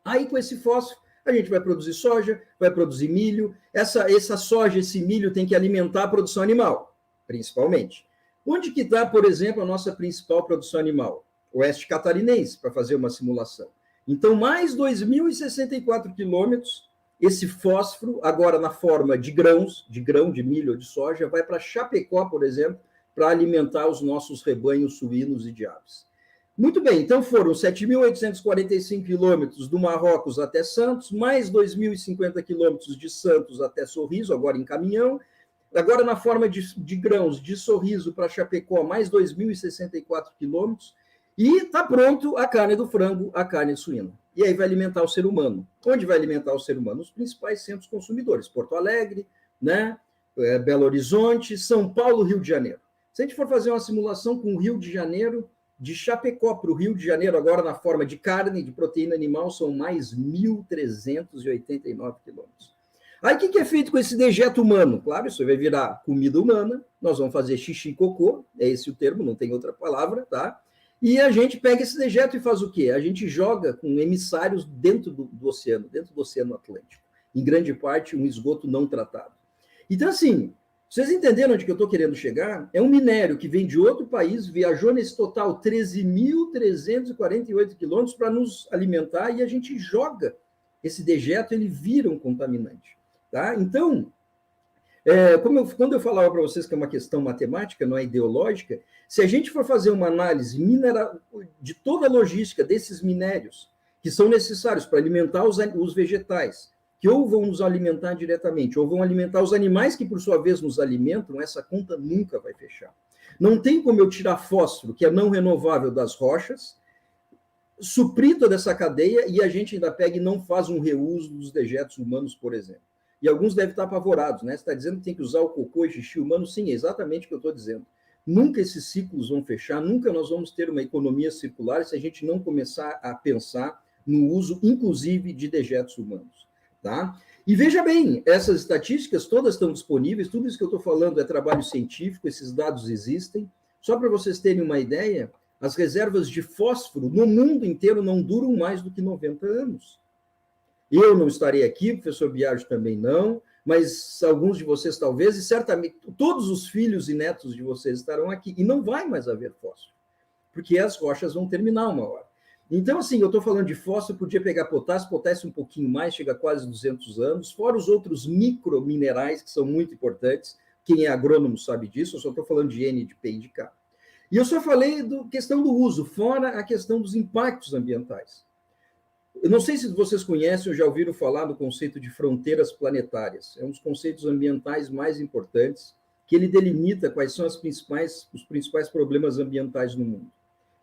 Aí, com esse fósforo, a gente vai produzir soja, vai produzir milho. Essa soja, esse milho tem que alimentar a produção animal, principalmente. Onde que está, por exemplo, a nossa principal produção animal? Oeste catarinense, para fazer uma simulação. Então, mais 2.064 quilômetros, esse fósforo, agora na forma de grãos, de grão, de milho ou de soja, vai para Chapecó, por exemplo, para alimentar os nossos rebanhos suínos e de aves. Muito bem, então foram 7.845 quilômetros do Marrocos até Santos, mais 2.050 quilômetros de Santos até Sorriso, agora em caminhão. Agora, na forma de grãos, de Sorriso para Chapecó, mais 2.064 quilômetros. E está pronto a carne do frango, a carne suína. E aí vai alimentar o ser humano. Onde vai alimentar o ser humano? Os principais centros consumidores. Porto Alegre, né? Belo Horizonte, São Paulo, Rio de Janeiro. Se a gente for fazer uma simulação com o Rio de Janeiro, de Chapecó para o Rio de Janeiro, agora na forma de carne, de proteína animal, são mais 1.389 quilômetros. Aí o que é feito com esse dejeto humano? Claro, isso vai virar comida humana, nós vamos fazer xixi e cocô, é esse o termo, não tem outra palavra, tá? E a gente pega esse dejeto e faz o quê? A gente joga com emissários dentro do oceano, dentro do Oceano Atlântico. Em grande parte, um esgoto não tratado. Então, assim, vocês entenderam onde que eu estou querendo chegar? É um minério que vem de outro país, viajou nesse total 13.348 quilômetros para nos alimentar e a gente joga esse dejeto, ele vira um contaminante. Tá? Então, quando eu falava para vocês que é uma questão matemática, não é ideológica, se a gente for fazer uma análise de toda a logística desses minérios que são necessários para alimentar os vegetais, que ou vão nos alimentar diretamente, ou vão alimentar os animais que, por sua vez, nos alimentam, essa conta nunca vai fechar. Não tem como eu tirar fósforo, que é não renovável, das rochas, suprir toda essa cadeia, e a gente ainda pega e não faz um reuso dos dejetos humanos, por exemplo. E alguns devem estar apavorados, né? Você está dizendo que tem que usar o cocô e xixi humano? Sim, é exatamente o que eu estou dizendo. Nunca esses ciclos vão fechar, nunca nós vamos ter uma economia circular se a gente não começar a pensar no uso, inclusive, de dejetos humanos. Tá? E veja bem, essas estatísticas todas estão disponíveis, tudo isso que eu estou falando é trabalho científico, esses dados existem. Só para vocês terem uma ideia, as reservas de fósforo no mundo inteiro não duram mais do que 90 anos. Eu não estarei aqui, o professor Biagio também não, mas alguns de vocês talvez, e certamente todos os filhos e netos de vocês estarão aqui, e não vai mais haver fósforo, porque as rochas vão terminar uma hora. Então, assim, eu estou falando de fósforo, podia pegar potássio um pouquinho mais, chega a quase 200 anos, fora os outros microminerais, que são muito importantes, quem é agrônomo sabe disso, eu só estou falando de N, de P e de K. E eu só falei da questão do uso, fora a questão dos impactos ambientais. Eu não sei se vocês conhecem ou já ouviram falar do conceito de fronteiras planetárias. É um dos conceitos ambientais mais importantes, que ele delimita quais são os principais problemas ambientais no mundo.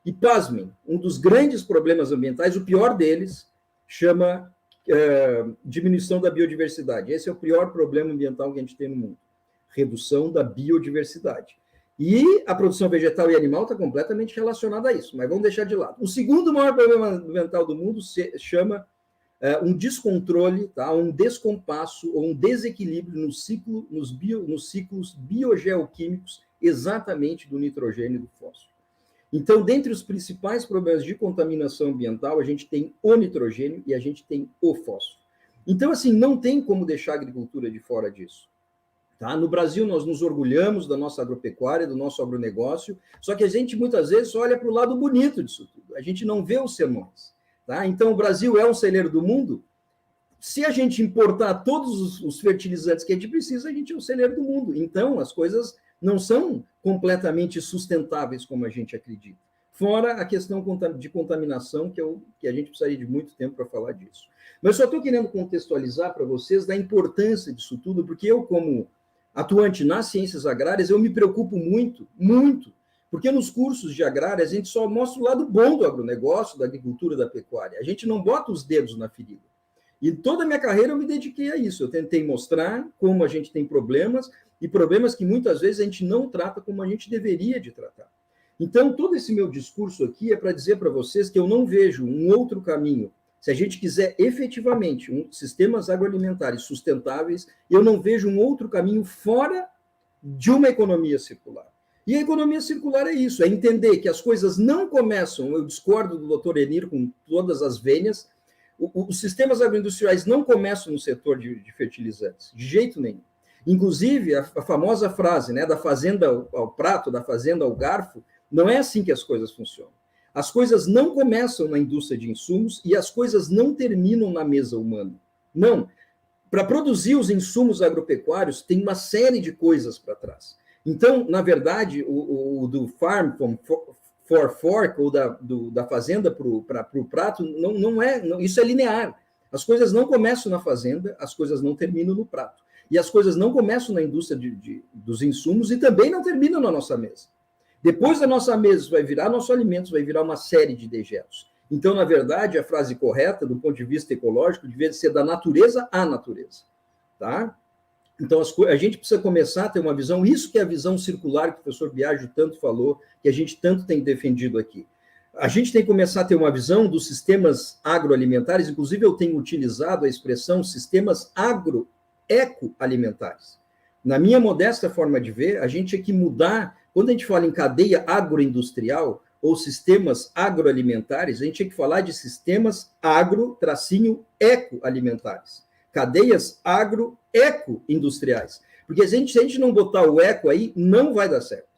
E, pasmem, um dos grandes problemas ambientais, o pior deles, chama diminuição da biodiversidade. Esse é o pior problema ambiental que a gente tem no mundo. Redução da biodiversidade. E a produção vegetal e animal está completamente relacionada a isso, mas vamos deixar de lado. O segundo maior problema ambiental do mundo se chama um descontrole, tá? Um descompasso ou um desequilíbrio nos ciclos biogeoquímicos, exatamente do nitrogênio e do fósforo. Então, dentre os principais problemas de contaminação ambiental, a gente tem o nitrogênio e a gente tem o fósforo. Então, assim, não tem como deixar a agricultura de fora disso. Tá? No Brasil, nós nos orgulhamos da nossa agropecuária, do nosso agronegócio, só que a gente muitas vezes olha para o lado bonito disso tudo, a gente não vê os sermões. Tá? Então, o Brasil é um celeiro do mundo. Se a gente importar todos os fertilizantes que a gente precisa, a gente é um celeiro do mundo. Então, as coisas não são completamente sustentáveis como a gente acredita. Fora a questão de contaminação, que a gente precisaria de muito tempo para falar disso. Mas eu só estou querendo contextualizar para vocês da importância disso tudo, porque eu, como atuante nas ciências agrárias, eu me preocupo muito, porque nos cursos de agrária a gente só mostra o lado bom do agronegócio, da agricultura, da pecuária. A gente não bota os dedos na ferida. E toda a minha carreira eu me dediquei a isso. Eu tentei mostrar como a gente tem problemas, e problemas que muitas vezes a gente não trata como a gente deveria de tratar. Então, todo esse meu discurso aqui é para dizer para vocês que eu não vejo um outro caminho. Se a gente quiser efetivamente sistemas agroalimentares sustentáveis, eu não vejo um outro caminho fora de uma economia circular. E a economia circular é isso, é entender que as coisas não começam, eu discordo do Dr. Enir com todas as vênias, os sistemas agroindustriais não começam no setor de fertilizantes, de jeito nenhum. Inclusive, a famosa frase, né, da fazenda ao prato, da fazenda ao garfo, não é assim que as coisas funcionam. As coisas não começam na indústria de insumos e as coisas não terminam na mesa humana. Não. Para produzir os insumos agropecuários, tem uma série de coisas para trás. Então, na verdade, o do farm for fork, ou da fazenda para o prato, isso é linear. As coisas não começam na fazenda, as coisas não terminam no prato. E as coisas não começam na indústria dos insumos e também não terminam na nossa mesa. Depois da nossa mesa vai virar nosso alimento, vai virar uma série de dejetos. Então, na verdade, a frase correta, do ponto de vista ecológico, devia ser da natureza à natureza. Tá? Então, a gente precisa começar a ter uma visão, isso que é a visão circular que o professor Biagio tanto falou, que a gente tanto tem defendido aqui. A gente tem que começar a ter uma visão dos sistemas agroalimentares, inclusive eu tenho utilizado a expressão sistemas ecoalimentares. Na minha modesta forma de ver, a gente tinha que mudar, quando a gente fala em cadeia agroindustrial ou sistemas agroalimentares, a gente tinha que falar de sistemas agro-ecoalimentares. Cadeias agro-eco-industriais. Porque se a gente não botar o eco aí, não vai dar certo.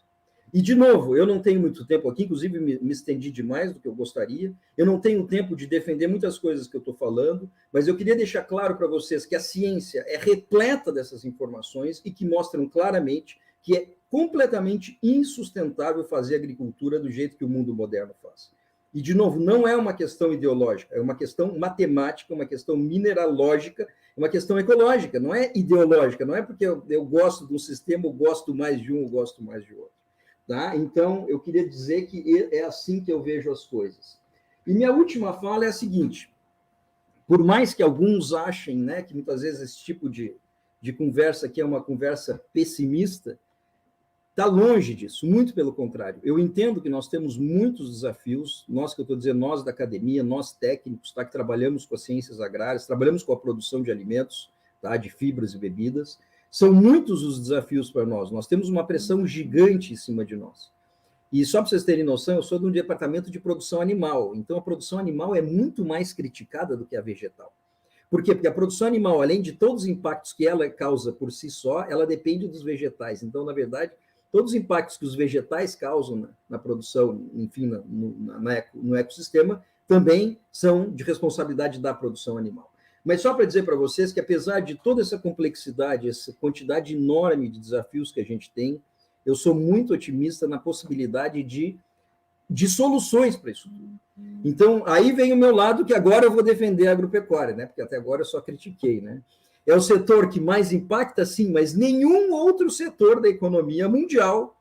E, de novo, eu não tenho muito tempo aqui, inclusive me estendi demais do que eu gostaria, eu não tenho tempo de defender muitas coisas que eu estou falando, mas eu queria deixar claro para vocês que a ciência é repleta dessas informações e que mostram claramente que é completamente insustentável fazer agricultura do jeito que o mundo moderno faz. E, de novo, não é uma questão ideológica, é uma questão matemática, uma questão mineralógica, uma questão ecológica, não é ideológica, não é porque eu gosto de um sistema, eu gosto mais de um, eu gosto mais de outro. Tá? Então, eu queria dizer que é assim que eu vejo as coisas. E minha última fala é a seguinte, por mais que alguns achem, né, que muitas vezes esse tipo de conversa aqui é uma conversa pessimista, está longe disso, muito pelo contrário. Eu entendo que nós temos muitos desafios, nós que eu estou dizendo, nós da academia, nós técnicos, tá, que trabalhamos com as ciências agrárias, trabalhamos com a produção de alimentos, tá, de fibras e bebidas, são muitos os desafios para nós, nós temos uma pressão gigante em cima de nós. E só para vocês terem noção, eu sou de um departamento de produção animal, então a produção animal é muito mais criticada do que a vegetal. Por quê? Porque a produção animal, além de todos os impactos que ela causa por si só, ela depende dos vegetais. Então, na verdade, todos os impactos que os vegetais causam na produção, enfim, no ecossistema, também são de responsabilidade da produção animal. Mas só para dizer para vocês que, apesar de toda essa complexidade, essa quantidade enorme de desafios que a gente tem, eu sou muito otimista na possibilidade de soluções para isso tudo. Então, aí vem o meu lado, que agora eu vou defender a agropecuária, né? Porque até agora eu só critiquei, né? É o setor que mais impacta, sim, mas nenhum outro setor da economia mundial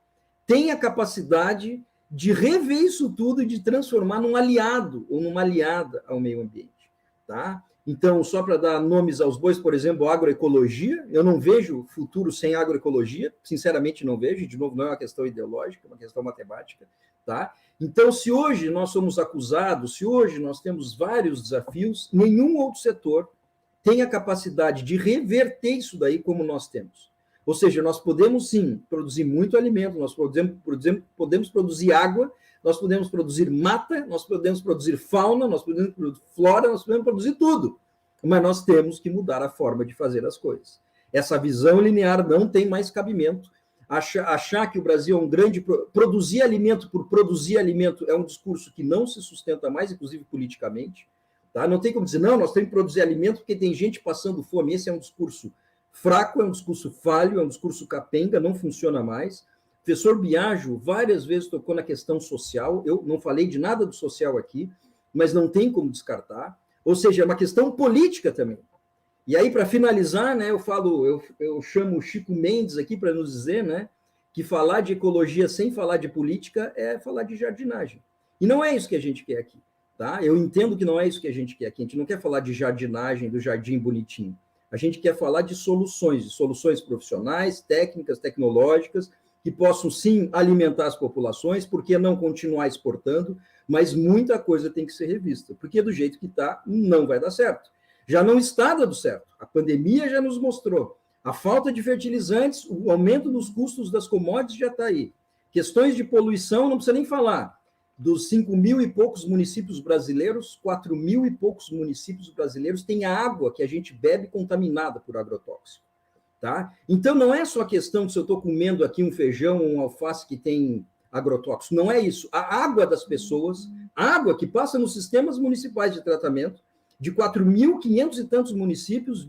tem a capacidade de rever isso tudo e de transformar num aliado ou numa aliada ao meio ambiente, tá? Então, só para dar nomes aos bois, por exemplo, agroecologia, eu não vejo futuro sem agroecologia, sinceramente não vejo, e de novo, não é uma questão ideológica, é uma questão matemática, tá? Então, se hoje nós somos acusados, se hoje nós temos vários desafios, nenhum outro setor tem a capacidade de reverter isso daí como nós temos. Ou seja, nós podemos sim produzir muito alimento, nós podemos produzir água, nós podemos produzir mata, nós podemos produzir fauna, nós podemos produzir flora, nós podemos produzir tudo. Mas nós temos que mudar a forma de fazer as coisas. Essa visão linear não tem mais cabimento. Achar que o Brasil é um grande... Produzir alimento por produzir alimento é um discurso que não se sustenta mais, inclusive politicamente. Tá? Não tem como dizer, não, nós temos que produzir alimento porque tem gente passando fome. Esse é um discurso fraco, é um discurso falho, é um discurso capenga, não funciona mais. O professor Biagio várias vezes tocou na questão social, eu não falei de nada do social aqui, mas não tem como descartar, ou seja, é uma questão política também. E aí, para finalizar, né, eu chamo o Chico Mendes aqui para nos dizer, né, que falar de ecologia sem falar de política é falar de jardinagem. E não é isso que a gente quer aqui, tá? Eu entendo que não é isso que a gente quer aqui, a gente não quer falar de jardinagem, do jardim bonitinho. A gente quer falar de soluções profissionais, técnicas, tecnológicas, que possam, sim, alimentar as populações, por que não continuar exportando, mas muita coisa tem que ser revista, porque do jeito que está, não vai dar certo. Já não está dando certo. A pandemia já nos mostrou. A falta de fertilizantes, o aumento dos custos das commodities já está aí. Questões de poluição, não precisa nem falar. Dos 5.000 e poucos municípios brasileiros, 4.000 e poucos municípios brasileiros têm a água que a gente bebe contaminada por agrotóxico. Tá? Então, não é só a questão de se eu estou comendo aqui um feijão ou um alface que tem agrotóxico, não é isso. A água das pessoas, a água que passa nos sistemas municipais de tratamento, de 4.500 e tantos municípios,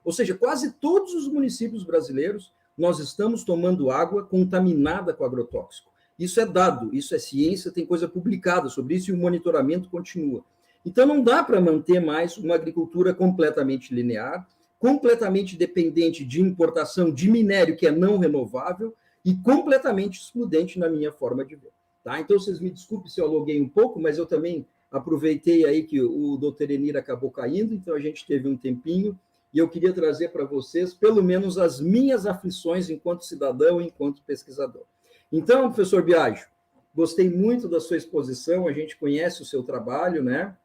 ou seja, quase todos os municípios brasileiros, nós estamos tomando água contaminada com agrotóxico. Isso é dado, isso é ciência, tem coisa publicada sobre isso e o monitoramento continua. Então, não dá para manter mais uma agricultura completamente linear, completamente dependente de importação de minério que é não renovável e completamente excludente na minha forma de ver. Tá? Então, vocês me desculpem se eu aluguei um pouco, mas eu também aproveitei aí que o doutor Enir acabou caindo, então a gente teve um tempinho, e eu queria trazer para vocês, pelo menos, as minhas aflições enquanto cidadão e enquanto pesquisador. Então, professor Biagio, gostei muito da sua exposição, a gente conhece o seu trabalho, né?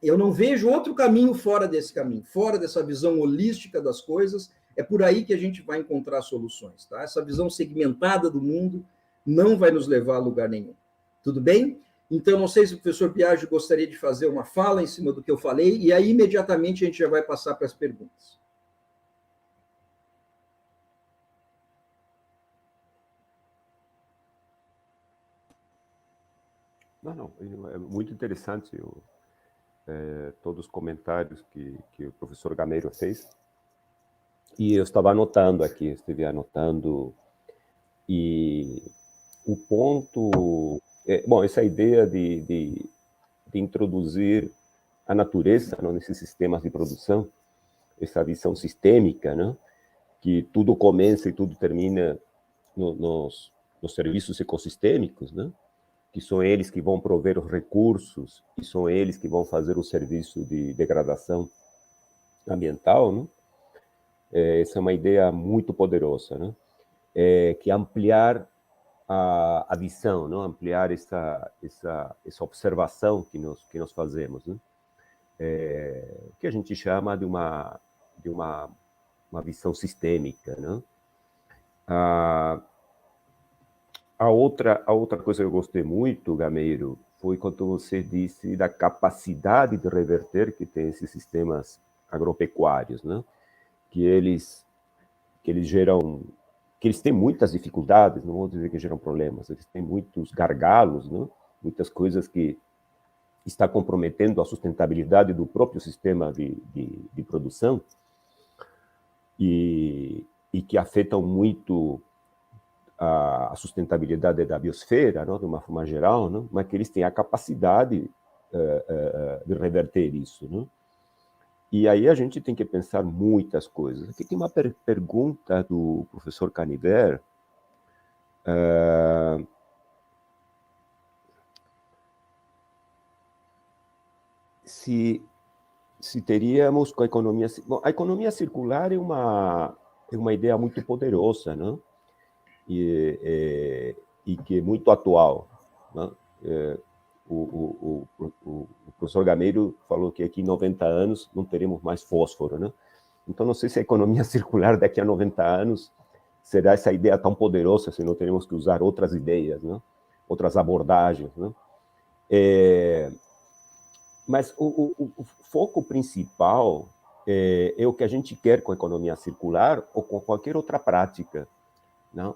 Eu não vejo outro caminho fora desse caminho, fora dessa visão holística das coisas, é por aí que a gente vai encontrar soluções, tá? Essa visão segmentada do mundo não vai nos levar a lugar nenhum. Tudo bem? Então, não sei se o professor Biagio gostaria de fazer uma fala em cima do que eu falei, e aí imediatamente a gente já vai passar para as perguntas. Não, é muito interessante todos os comentários que o professor Gameiro fez. E eu estava anotando aqui, estive anotando, e o ponto... bom, essa ideia de introduzir a natureza, não, nesses sistemas de produção, essa visão sistêmica, não, que tudo começa e tudo termina nos serviços ecossistêmicos, né? Que são eles que vão prover os recursos e são eles que vão fazer o serviço de degradação ambiental, né? Essa é uma ideia muito poderosa, né? Que ampliar a visão, não? Ampliar essa observação que nós fazemos, né? Que a gente chama de uma visão sistêmica, né? A outra coisa que eu gostei muito, Gameiro, foi quando você disse da capacidade de reverter que tem esses sistemas agropecuários, né? Que eles geram, que eles têm muitas dificuldades, não vou dizer que geram problemas, eles têm muitos gargalos, né? Muitas coisas que está comprometendo a sustentabilidade do próprio sistema de produção e que afetam muito a sustentabilidade da biosfera, não? De uma forma geral, não? Mas que eles têm a capacidade de reverter isso. Não? E aí a gente tem que pensar muitas coisas. Aqui tem uma pergunta do professor Caniver. Se se teríamos com a economia... Bom, a economia circular é uma ideia muito poderosa, né? E que é muito atual, né? O professor Gameiro falou que aqui em 90 anos não teremos mais fósforo, né? Então, não sei se a economia circular daqui a 90 anos será essa ideia tão poderosa, se não teremos que usar outras ideias, né? Outras abordagens, né? Mas o foco principal é o que a gente quer com a economia circular ou com qualquer outra prática, não?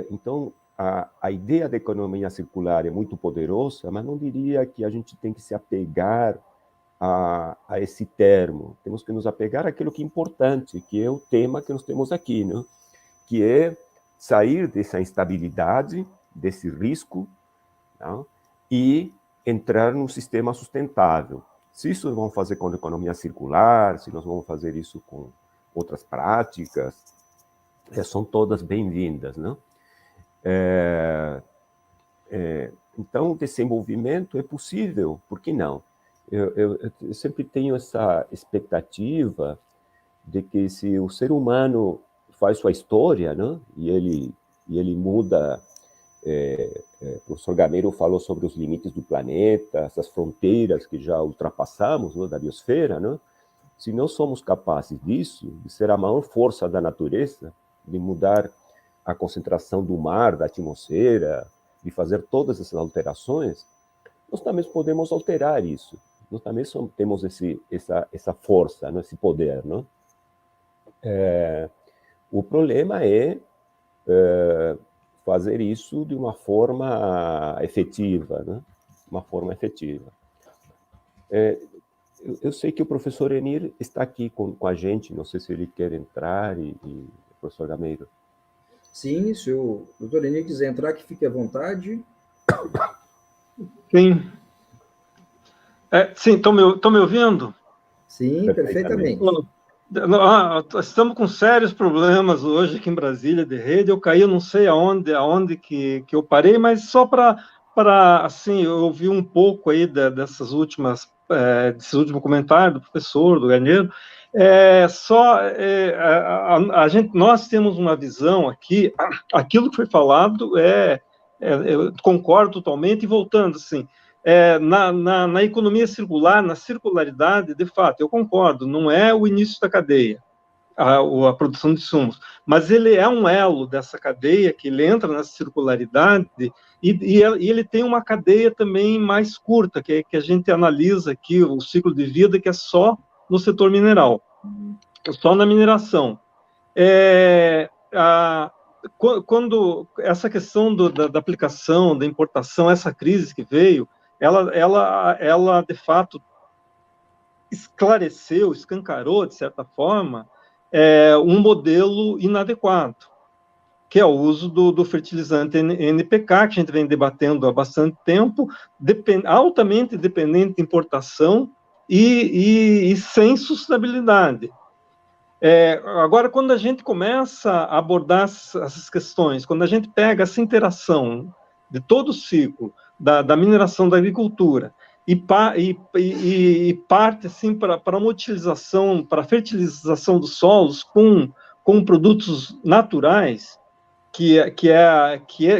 Então, a ideia da economia circular é muito poderosa, mas não diria que a gente tem que se apegar a esse termo. Temos que nos apegar àquilo que é importante, que é o tema que nós temos aqui, né? Que é sair dessa instabilidade, desse risco, não? E entrar num sistema sustentável. Se isso nós vamos fazer com a economia circular, se nós vamos fazer isso com outras práticas, são todas bem-vindas, né? Então, o desenvolvimento é possível, por que não? Eu sempre tenho essa expectativa de que se o ser humano faz sua história, né? E ele muda... o professor Gameiro falou sobre os limites do planeta, essas fronteiras que já ultrapassamos, né, da biosfera, né? Se nós somos capazes disso, de ser a maior força da natureza, de mudar a concentração do mar, da atmosfera, de fazer todas essas alterações, nós também podemos alterar isso. Nós também temos essa força, né, esse poder, né? O problema é fazer isso de uma forma efetiva, né? Uma forma efetiva. Eu sei que o professor Enir está aqui com a gente, não sei se ele quer entrar, e o professor Gameiro. Sim, se o doutor Enir quiser entrar, que fique à vontade. Sim. Sim, estão me ouvindo? Sim, perfeitamente. Estamos com sérios problemas hoje aqui em Brasília de rede. Eu caí, eu não sei aonde que eu parei, mas só para assim, eu ouvi um pouco aí desse último comentário do professor, do Gameiro. Nós temos uma visão aqui, aquilo que foi falado eu concordo totalmente, e voltando assim, na economia circular, na circularidade, de fato, eu concordo, não é o início da cadeia, a produção de insumos, mas ele é um elo dessa cadeia, que ele entra na circularidade, e ele tem uma cadeia também mais curta, que a gente analisa aqui, o ciclo de vida, que é só no setor mineral, só na mineração. Quando essa questão da aplicação, da importação, essa crise que veio, ela de fato esclareceu, escancarou, de certa forma, um modelo inadequado, que é o uso do fertilizante NPK, que a gente vem debatendo há bastante tempo, altamente dependente de importação e sem sustentabilidade. Agora, quando a gente começa a abordar essas questões, quando a gente pega essa interação de todo o ciclo da mineração, da agricultura, e parte assim, para uma utilização, para a fertilização dos solos com produtos naturais, que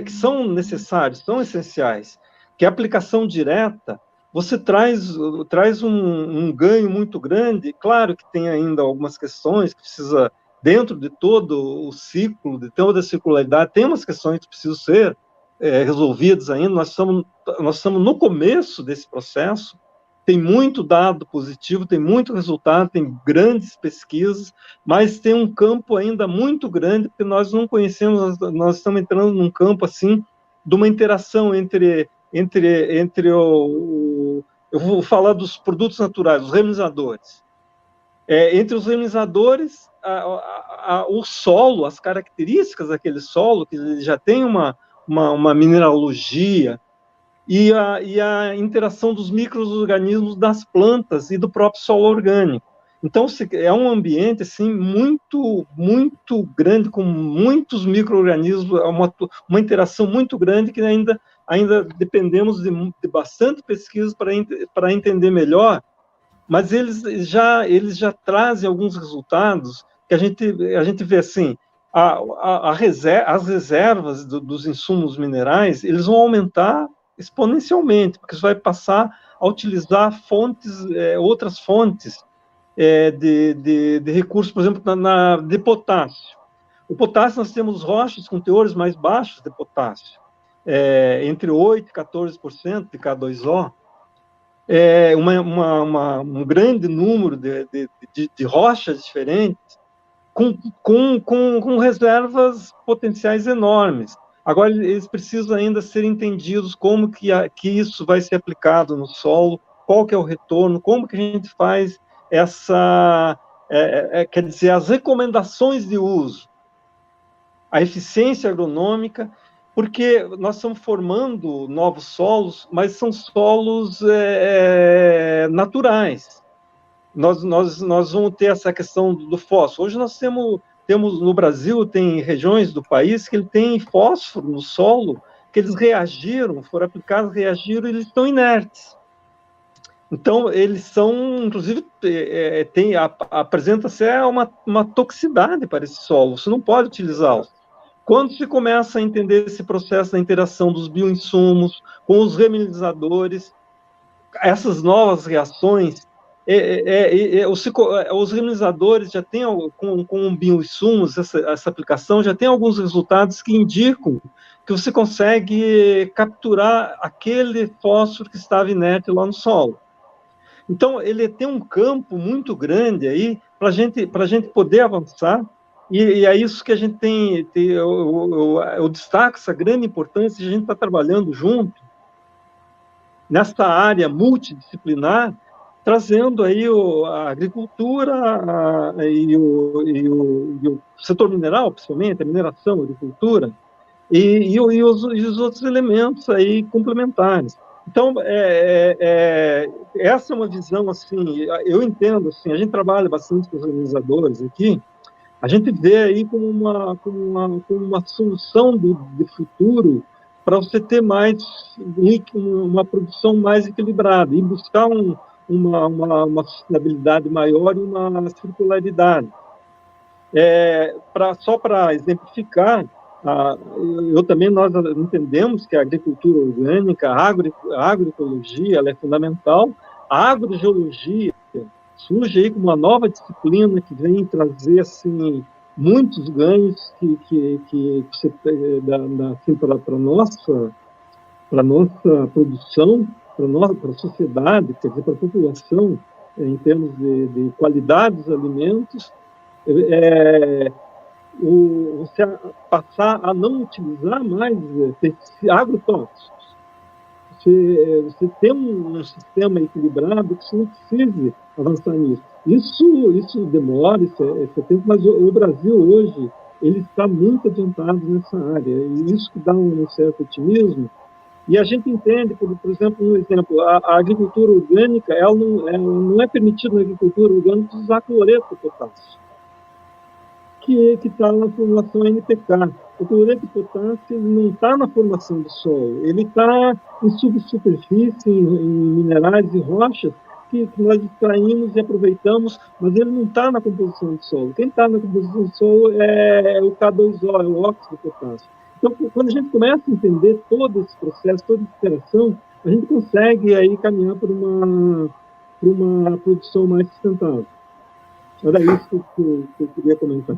são necessários, são essenciais, que é a aplicação direta, você traz um ganho muito grande. Claro que tem ainda algumas questões que precisa, dentro de todo o ciclo, de toda a circularidade, tem umas questões que precisam ser resolvidas ainda. Nós estamos no começo desse processo, tem muito dado positivo, tem muito resultado, tem grandes pesquisas, mas tem um campo ainda muito grande, porque nós não conhecemos, nós estamos entrando num campo, assim, de uma interação entre eu vou falar dos produtos naturais, os reminizadores. Entre os reminizadores, o solo, as características daquele solo, que ele já tem uma mineralogia, e a interação dos micro-organismos das plantas e do próprio solo orgânico. Então, é um ambiente assim, muito, muito grande, com muitos micro-organismos, uma interação muito grande, que ainda dependemos de bastante pesquisa para entender melhor, mas eles já trazem alguns resultados que a gente vê assim, as reservas dos insumos minerais, eles vão aumentar exponencialmente, porque você vai passar a utilizar outras fontes de recursos, por exemplo, de potássio. O potássio, nós temos rochas com teores mais baixos de potássio, entre 8% e 14% de K2O, um grande número de rochas diferentes, com reservas potenciais enormes. Agora, eles precisam ainda ser entendidos como que isso vai ser aplicado no solo, qual que é o retorno, como que a gente faz quer dizer, as recomendações de uso, a eficiência agronômica, porque nós estamos formando novos solos, mas são solos naturais. Nós vamos ter essa questão do fósforo. Hoje nós temos no Brasil, tem regiões do país que ele tem fósforo no solo, que eles foram aplicados, reagiram e eles estão inertes. Então, eles são, inclusive, apresenta-se uma toxicidade para esse solo, você não pode utilizá-los. Quando se começa a entender esse processo da interação dos bioinsumos com os remineralizadores, essas novas reações, os remineralizadores já têm, com bioinsumos, essa aplicação, já tem alguns resultados que indicam que você consegue capturar aquele fósforo que estava inerte lá no solo. Então, ele tem um campo muito grande aí para a gente poder avançar, e é isso que a gente eu destaco essa grande importância de a gente estar trabalhando junto nessa área multidisciplinar, trazendo aí a agricultura e o setor mineral, principalmente, a mineração, a agricultura, e os outros elementos aí complementares. Então, essa é uma visão, assim, eu entendo, assim, a gente trabalha bastante com os organizadores aqui, a gente vê aí como uma solução de futuro para você ter uma produção mais equilibrada e buscar uma sustentabilidade maior e uma circularidade. Só para exemplificar, nós entendemos que a agricultura orgânica, a agroecologia, ela é fundamental. A agrogeologia surge aí como uma nova disciplina que vem trazer assim muitos ganhos para a nossa produção, para a sociedade, quer dizer, para a população, em termos de qualidade dos alimentos. Você passar a não utilizar mais agrotóxicos. Você tem um sistema equilibrado que você não precise avançar nisso. Isso demora, isso é tempo, mas o Brasil hoje ele está muito adiantado nessa área, e isso que dá um certo otimismo. E a gente entende, por exemplo, a agricultura orgânica, ela não é permitido na agricultura orgânica usar cloreto de potássio, que está na formulação NPK. O cloreto de potássio não está na formação do solo, ele está em subsuperfície, em minerais e rochas que nós extraímos e aproveitamos, mas ele não está na composição do solo. Quem está na composição do solo é o K2O, é o óxido de potássio. Então, quando a gente começa a entender todo esse processo, toda essa interação, a gente consegue aí caminhar para uma produção mais sustentável. Era isso que eu queria comentar.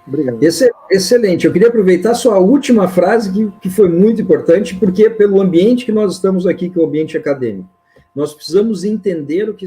Obrigado. Excelente. Eu queria aproveitar a sua última frase, que foi muito importante, porque pelo ambiente que nós estamos aqui, que é o ambiente acadêmico, nós precisamos entender o que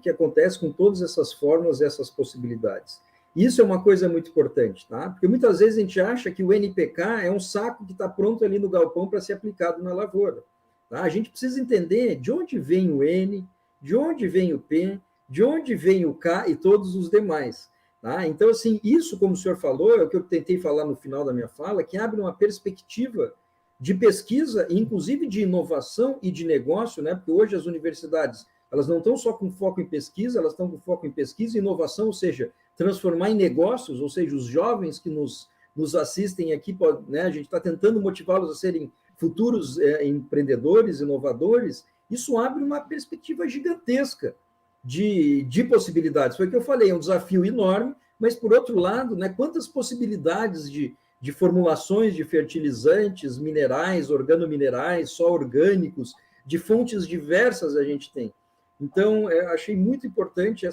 acontece com todas essas formas, essas possibilidades. Isso é uma coisa muito importante, tá? Porque muitas vezes a gente acha que o NPK é um saco que está pronto ali no galpão para ser aplicado na lavoura. Tá? A gente precisa entender de onde vem o N, de onde vem o P, de onde vem o K e todos os demais. Tá? Então, assim, isso, como o senhor falou, é o que eu tentei falar no final da minha fala, que abre uma perspectiva de pesquisa, inclusive de inovação e de negócio, né? Porque hoje as universidades, elas não estão só com foco em pesquisa, elas estão com foco em pesquisa e inovação, ou seja, transformar em negócios, ou seja, os jovens que nos assistem aqui, né, a gente está tentando motivá-los a serem futuros empreendedores, inovadores. Isso abre uma perspectiva gigantesca de possibilidades. Foi o que eu falei, é um desafio enorme, mas, por outro lado, né, quantas possibilidades de formulações de fertilizantes, minerais, organominerais, só orgânicos, de fontes diversas a gente tem. Então, achei muito importante a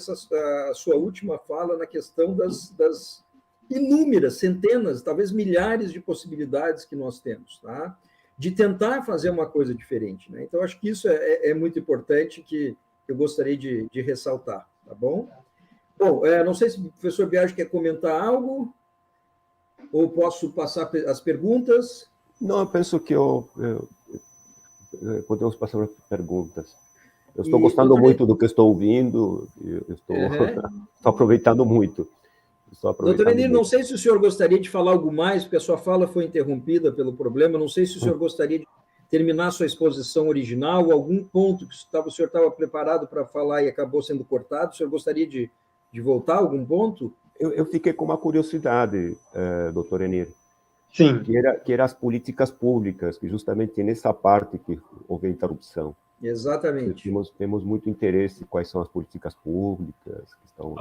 sua última fala na questão das inúmeras, centenas, talvez milhares de possibilidades que nós temos, tá? De tentar fazer uma coisa diferente, né? Então, acho que isso é muito importante, que eu gostaria de ressaltar, tá bom? Bom, não sei se o professor Biagi quer comentar algo, ou posso passar as perguntas? Não, eu penso que podemos passar as perguntas. Eu estou gostando muito do que estou ouvindo, eu estou aproveitando muito. Doutor Enir, não sei se o senhor gostaria de falar algo mais, porque a sua fala foi interrompida pelo problema, não sei se o senhor gostaria de terminar a sua exposição original, algum ponto que o senhor estava preparado para falar e acabou sendo cortado, o senhor gostaria de voltar a algum ponto? Eu fiquei com uma curiosidade, doutor Enir. Sim. Que era as políticas públicas, que justamente nessa parte que houve a interrupção. Exatamente. Temos muito interesse em quais são as políticas públicas que estão...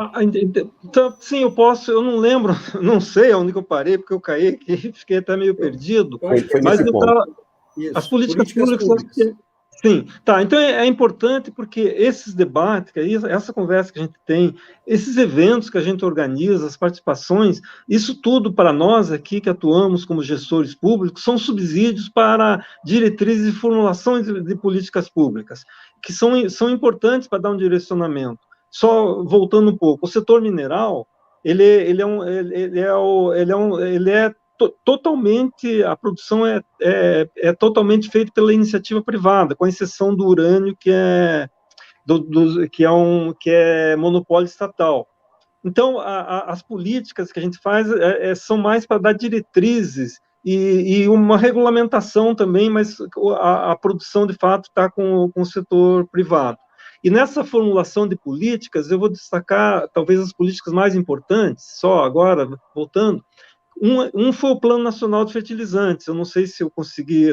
Então, sim, eu não lembro, não sei onde que eu parei, porque eu caí aqui, fiquei até meio perdido, mas as políticas públicas. Sim, tá, então é importante porque esses debates, essa conversa que a gente tem, esses eventos que a gente organiza, as participações, isso tudo para nós aqui que atuamos como gestores públicos, são subsídios para diretrizes e formulações de políticas públicas, que são importantes para dar um direcionamento. Só voltando um pouco, o setor mineral, ele é totalmente, a produção é totalmente feita pela iniciativa privada, com exceção do urânio, que é monopólio estatal. Então, as políticas que a gente faz são mais para dar diretrizes e uma regulamentação também, mas a produção, de fato, está com o setor privado. E nessa formulação de políticas, eu vou destacar, talvez, as políticas mais importantes, só agora, voltando. Um foi o Plano Nacional de Fertilizantes, eu não sei se eu consegui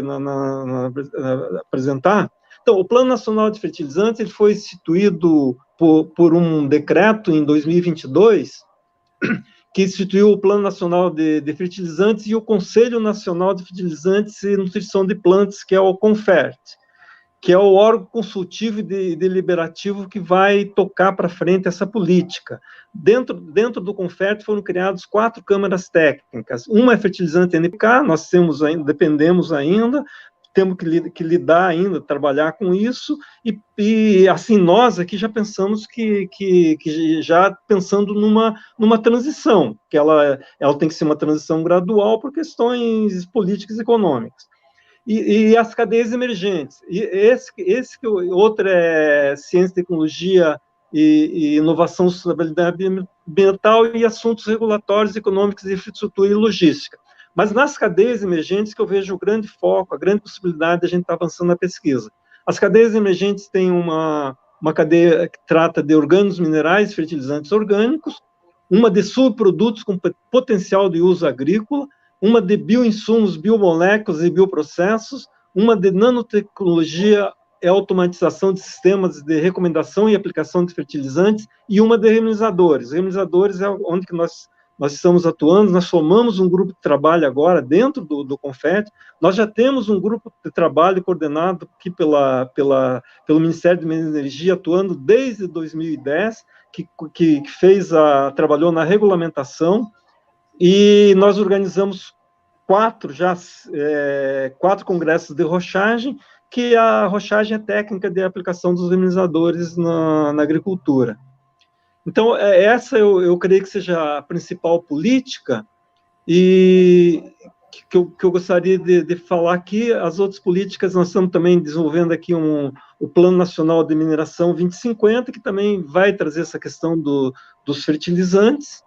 apresentar. Então, o Plano Nacional de Fertilizantes ele foi instituído por um decreto em 2022, que instituiu o Plano Nacional de Fertilizantes e o Conselho Nacional de Fertilizantes e Nutrição de Plantas, que é o CONFERT, que é o órgão consultivo e deliberativo que vai tocar para frente essa política. Dentro do CONFERT foram criadas 4 câmaras técnicas. Uma é fertilizante NPK, nós dependemos ainda, temos que lidar ainda, trabalhar com isso, e assim, nós aqui já pensamos já pensando numa transição, que ela tem que ser uma transição gradual por questões políticas e econômicas. E as cadeias emergentes. Outro é ciência, tecnologia e inovação, sustentabilidade ambiental e assuntos regulatórios, econômicos, infraestrutura e logística. Mas nas cadeias emergentes que eu vejo o grande foco, a grande possibilidade de a gente estar avançando na pesquisa. As cadeias emergentes têm uma cadeia que trata de orgânicos, minerais, fertilizantes orgânicos, uma de subprodutos com potencial de uso agrícola, uma de bioinsumos, biomoléculas e bioprocessos, uma de nanotecnologia e automatização de sistemas de recomendação e aplicação de fertilizantes, e uma de remediadores. Remediadores é onde que nós estamos atuando, nós formamos um grupo de trabalho agora dentro do CONFERT, nós já temos um grupo de trabalho coordenado aqui pelo Ministério de Meio e Energia, atuando desde 2010, que trabalhou na regulamentação, e nós organizamos 4 congressos de rochagem, que a rochagem é técnica de aplicação dos remediadores na agricultura. Então, essa eu creio que seja a principal política, e que eu gostaria de falar aqui. As outras políticas, nós estamos também desenvolvendo aqui o Plano Nacional de Mineração 2050, que também vai trazer essa questão dos fertilizantes.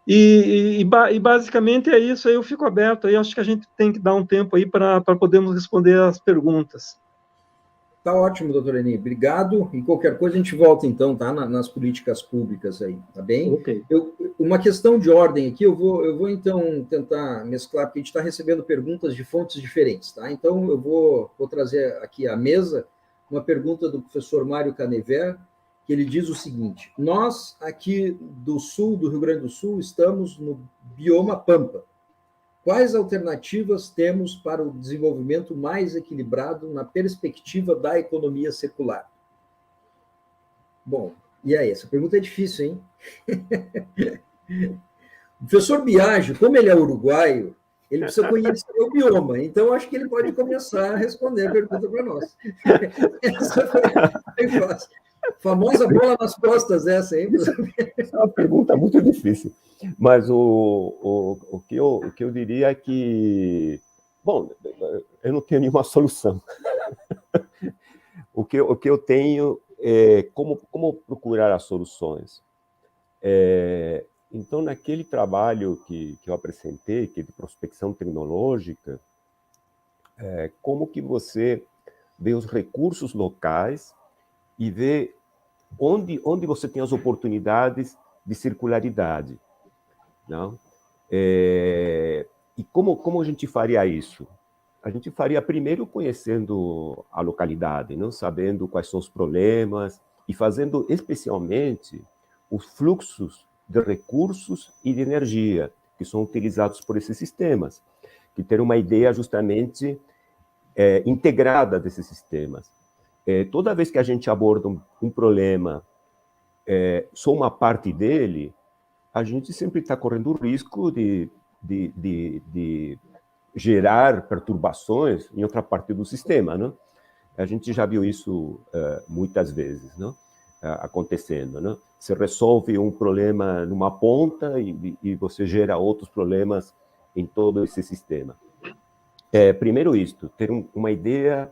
E basicamente é isso, aí eu fico aberto, aí acho que a gente tem que dar um tempo aí para podermos responder as perguntas. Tá ótimo, doutor Eni, obrigado, e qualquer coisa a gente volta então, tá, nas políticas públicas aí, tá bem? Ok. Uma questão de ordem aqui, eu vou então tentar mesclar, porque a gente está recebendo perguntas de fontes diferentes, tá? Então eu vou trazer aqui à mesa uma pergunta do professor Mário Canever, que ele diz o seguinte: nós, aqui do sul, do Rio Grande do Sul, estamos no bioma Pampa. Quais alternativas temos para o desenvolvimento mais equilibrado na perspectiva da economia circular? Bom, e aí? Essa pergunta é difícil, hein? O professor Biagi, como ele é uruguaio, ele precisa conhecer o bioma, então acho que ele pode começar a responder a pergunta para nós. Essa foi fácil. Famosa bola nas costas essa, hein? É uma pergunta muito difícil, mas o que eu diria é que, bom, eu não tenho nenhuma solução. O que eu tenho é como procurar as soluções. Então, naquele trabalho que eu apresentei, que é de prospecção tecnológica, como que você vê os recursos locais e ver onde você tem as oportunidades de circularidade, não? E como a gente faria isso? A gente faria primeiro conhecendo a localidade, não? Sabendo quais são os problemas e fazendo especialmente os fluxos de recursos e de energia que são utilizados por esses sistemas, que ter uma ideia justamente integrada desses sistemas. Toda vez que a gente aborda um problema, só uma parte dele, a gente sempre está correndo o risco de gerar perturbações em outra parte do sistema, não? A gente já viu isso muitas vezes, não? Acontecendo, não? Você resolve um problema numa ponta e você gera outros problemas em todo esse sistema. Primeiro isto, ter uma ideia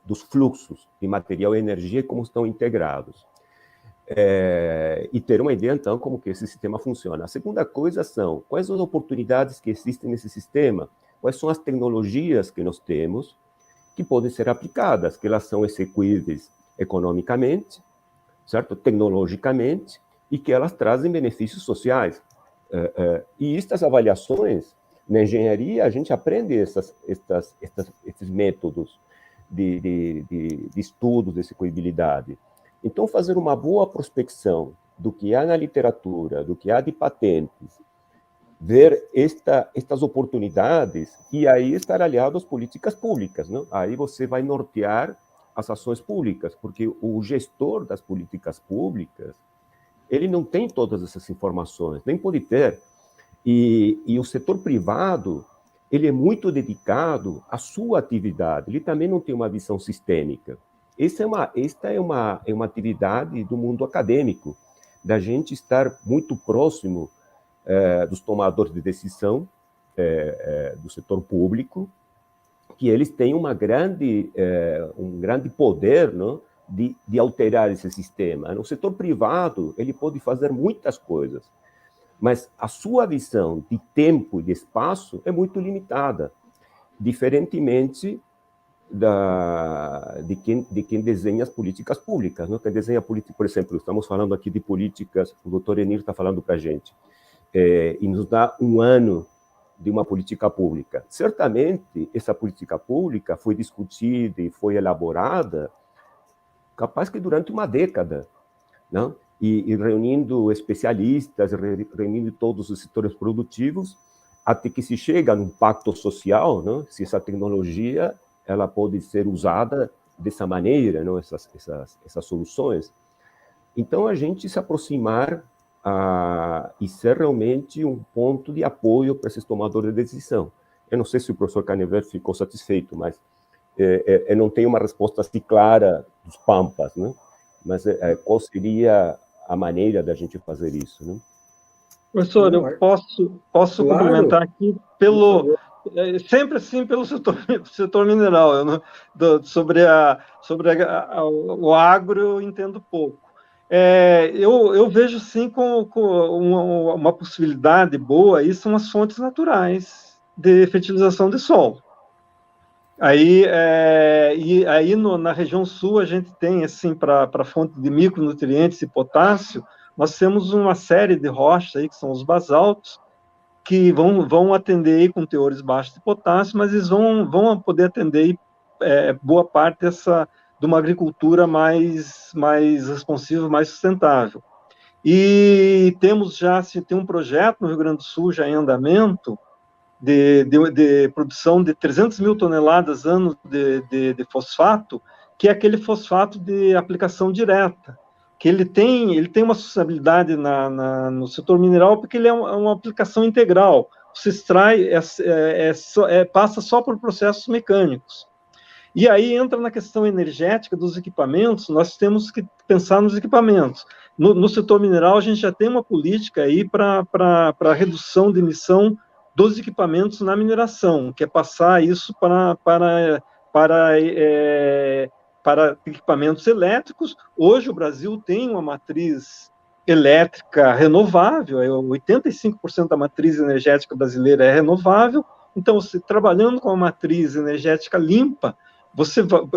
dos fluxos de material e energia e como estão integrados. E ter uma ideia, então, como que esse sistema funciona. A segunda coisa são, quais as oportunidades que existem nesse sistema? Quais são as tecnologias que nós temos que podem ser aplicadas, que elas são execuíveis economicamente, certo? Tecnologicamente, e que elas trazem benefícios sociais. E estas avaliações, na engenharia, a gente aprende esses métodos de estudo de execuibilidade. Então, fazer uma boa prospecção do que há na literatura, do que há de patentes, ver estas oportunidades e aí estar aliado às políticas públicas, não? Aí você vai nortear as ações públicas, porque o gestor das políticas públicas, ele não tem todas essas informações, nem pode ter. E o setor privado, ele é muito dedicado à sua atividade, ele também não tem uma visão sistêmica. Esta é uma atividade do mundo acadêmico, da gente estar muito próximo dos tomadores de decisão do setor público, que eles têm um grande poder, não, de alterar esse sistema. No setor privado, ele pode fazer muitas coisas, mas a sua visão de tempo e de espaço é muito limitada, diferentemente de quem desenha as políticas públicas, não? Quem desenha política, por exemplo, estamos falando aqui de políticas, o doutor Enir está falando para a gente, e nos dá um ano de uma política pública. Certamente, essa política pública foi discutida e foi elaborada, capaz que durante uma década, não? E reunindo especialistas, reunindo todos os setores produtivos, até que se chega num pacto social, não? Se essa tecnologia ela pode ser usada dessa maneira, não? Essas soluções. Então, a gente se aproximar e ser realmente um ponto de apoio para esses tomadores de decisão. Eu não sei se o professor Canever ficou satisfeito, mas eu não tenho uma resposta assim clara dos Pampas, né? Mas qual seria a maneira da gente fazer isso, né? Professor, eu posso claro, complementar aqui sempre assim pelo setor mineral. Sobre o agro eu entendo pouco. Eu vejo sim com uma possibilidade boa, isso são as fontes naturais de fertilização de solo. Aí na região sul a gente tem, assim, para fonte de micronutrientes e potássio, nós temos uma série de rochas aí, que são os basaltos, que vão atender aí com teores baixos de potássio, mas eles vão poder atender aí, boa parte de uma agricultura mais responsiva, mais sustentável. E temos já, tem um projeto no Rio Grande do Sul já em andamento de produção de 300 mil toneladas ano de fosfato, que é aquele fosfato de aplicação direta, que ele tem uma sustentabilidade no setor mineral, porque ele é uma aplicação integral. Você extrai, passa só por processos mecânicos. E aí entra na questão energética dos equipamentos, nós temos que pensar nos equipamentos. No setor mineral, a gente já tem uma política aí para redução de emissão dos equipamentos na mineração, que é passar isso para equipamentos elétricos. Hoje o Brasil tem uma matriz elétrica renovável, 85% da matriz energética brasileira é renovável. Então, você trabalhando com uma matriz energética limpa,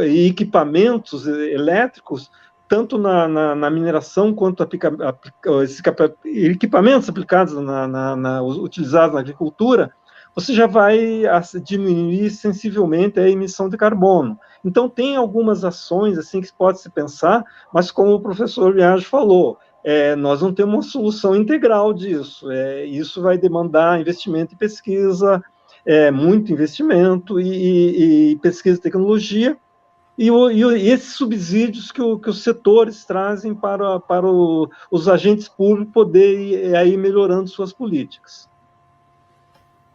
e equipamentos elétricos, tanto na mineração quanto equipamentos aplicados utilizados na agricultura, você já vai diminuir sensivelmente a emissão de carbono. Então, tem algumas ações assim que pode se pensar, mas como o professor Biagi falou, nós não temos uma solução integral disso. Isso vai demandar investimento em pesquisa, muito investimento e pesquisa e tecnologia, e esses subsídios que os setores trazem para os agentes públicos poderem ir melhorando suas políticas.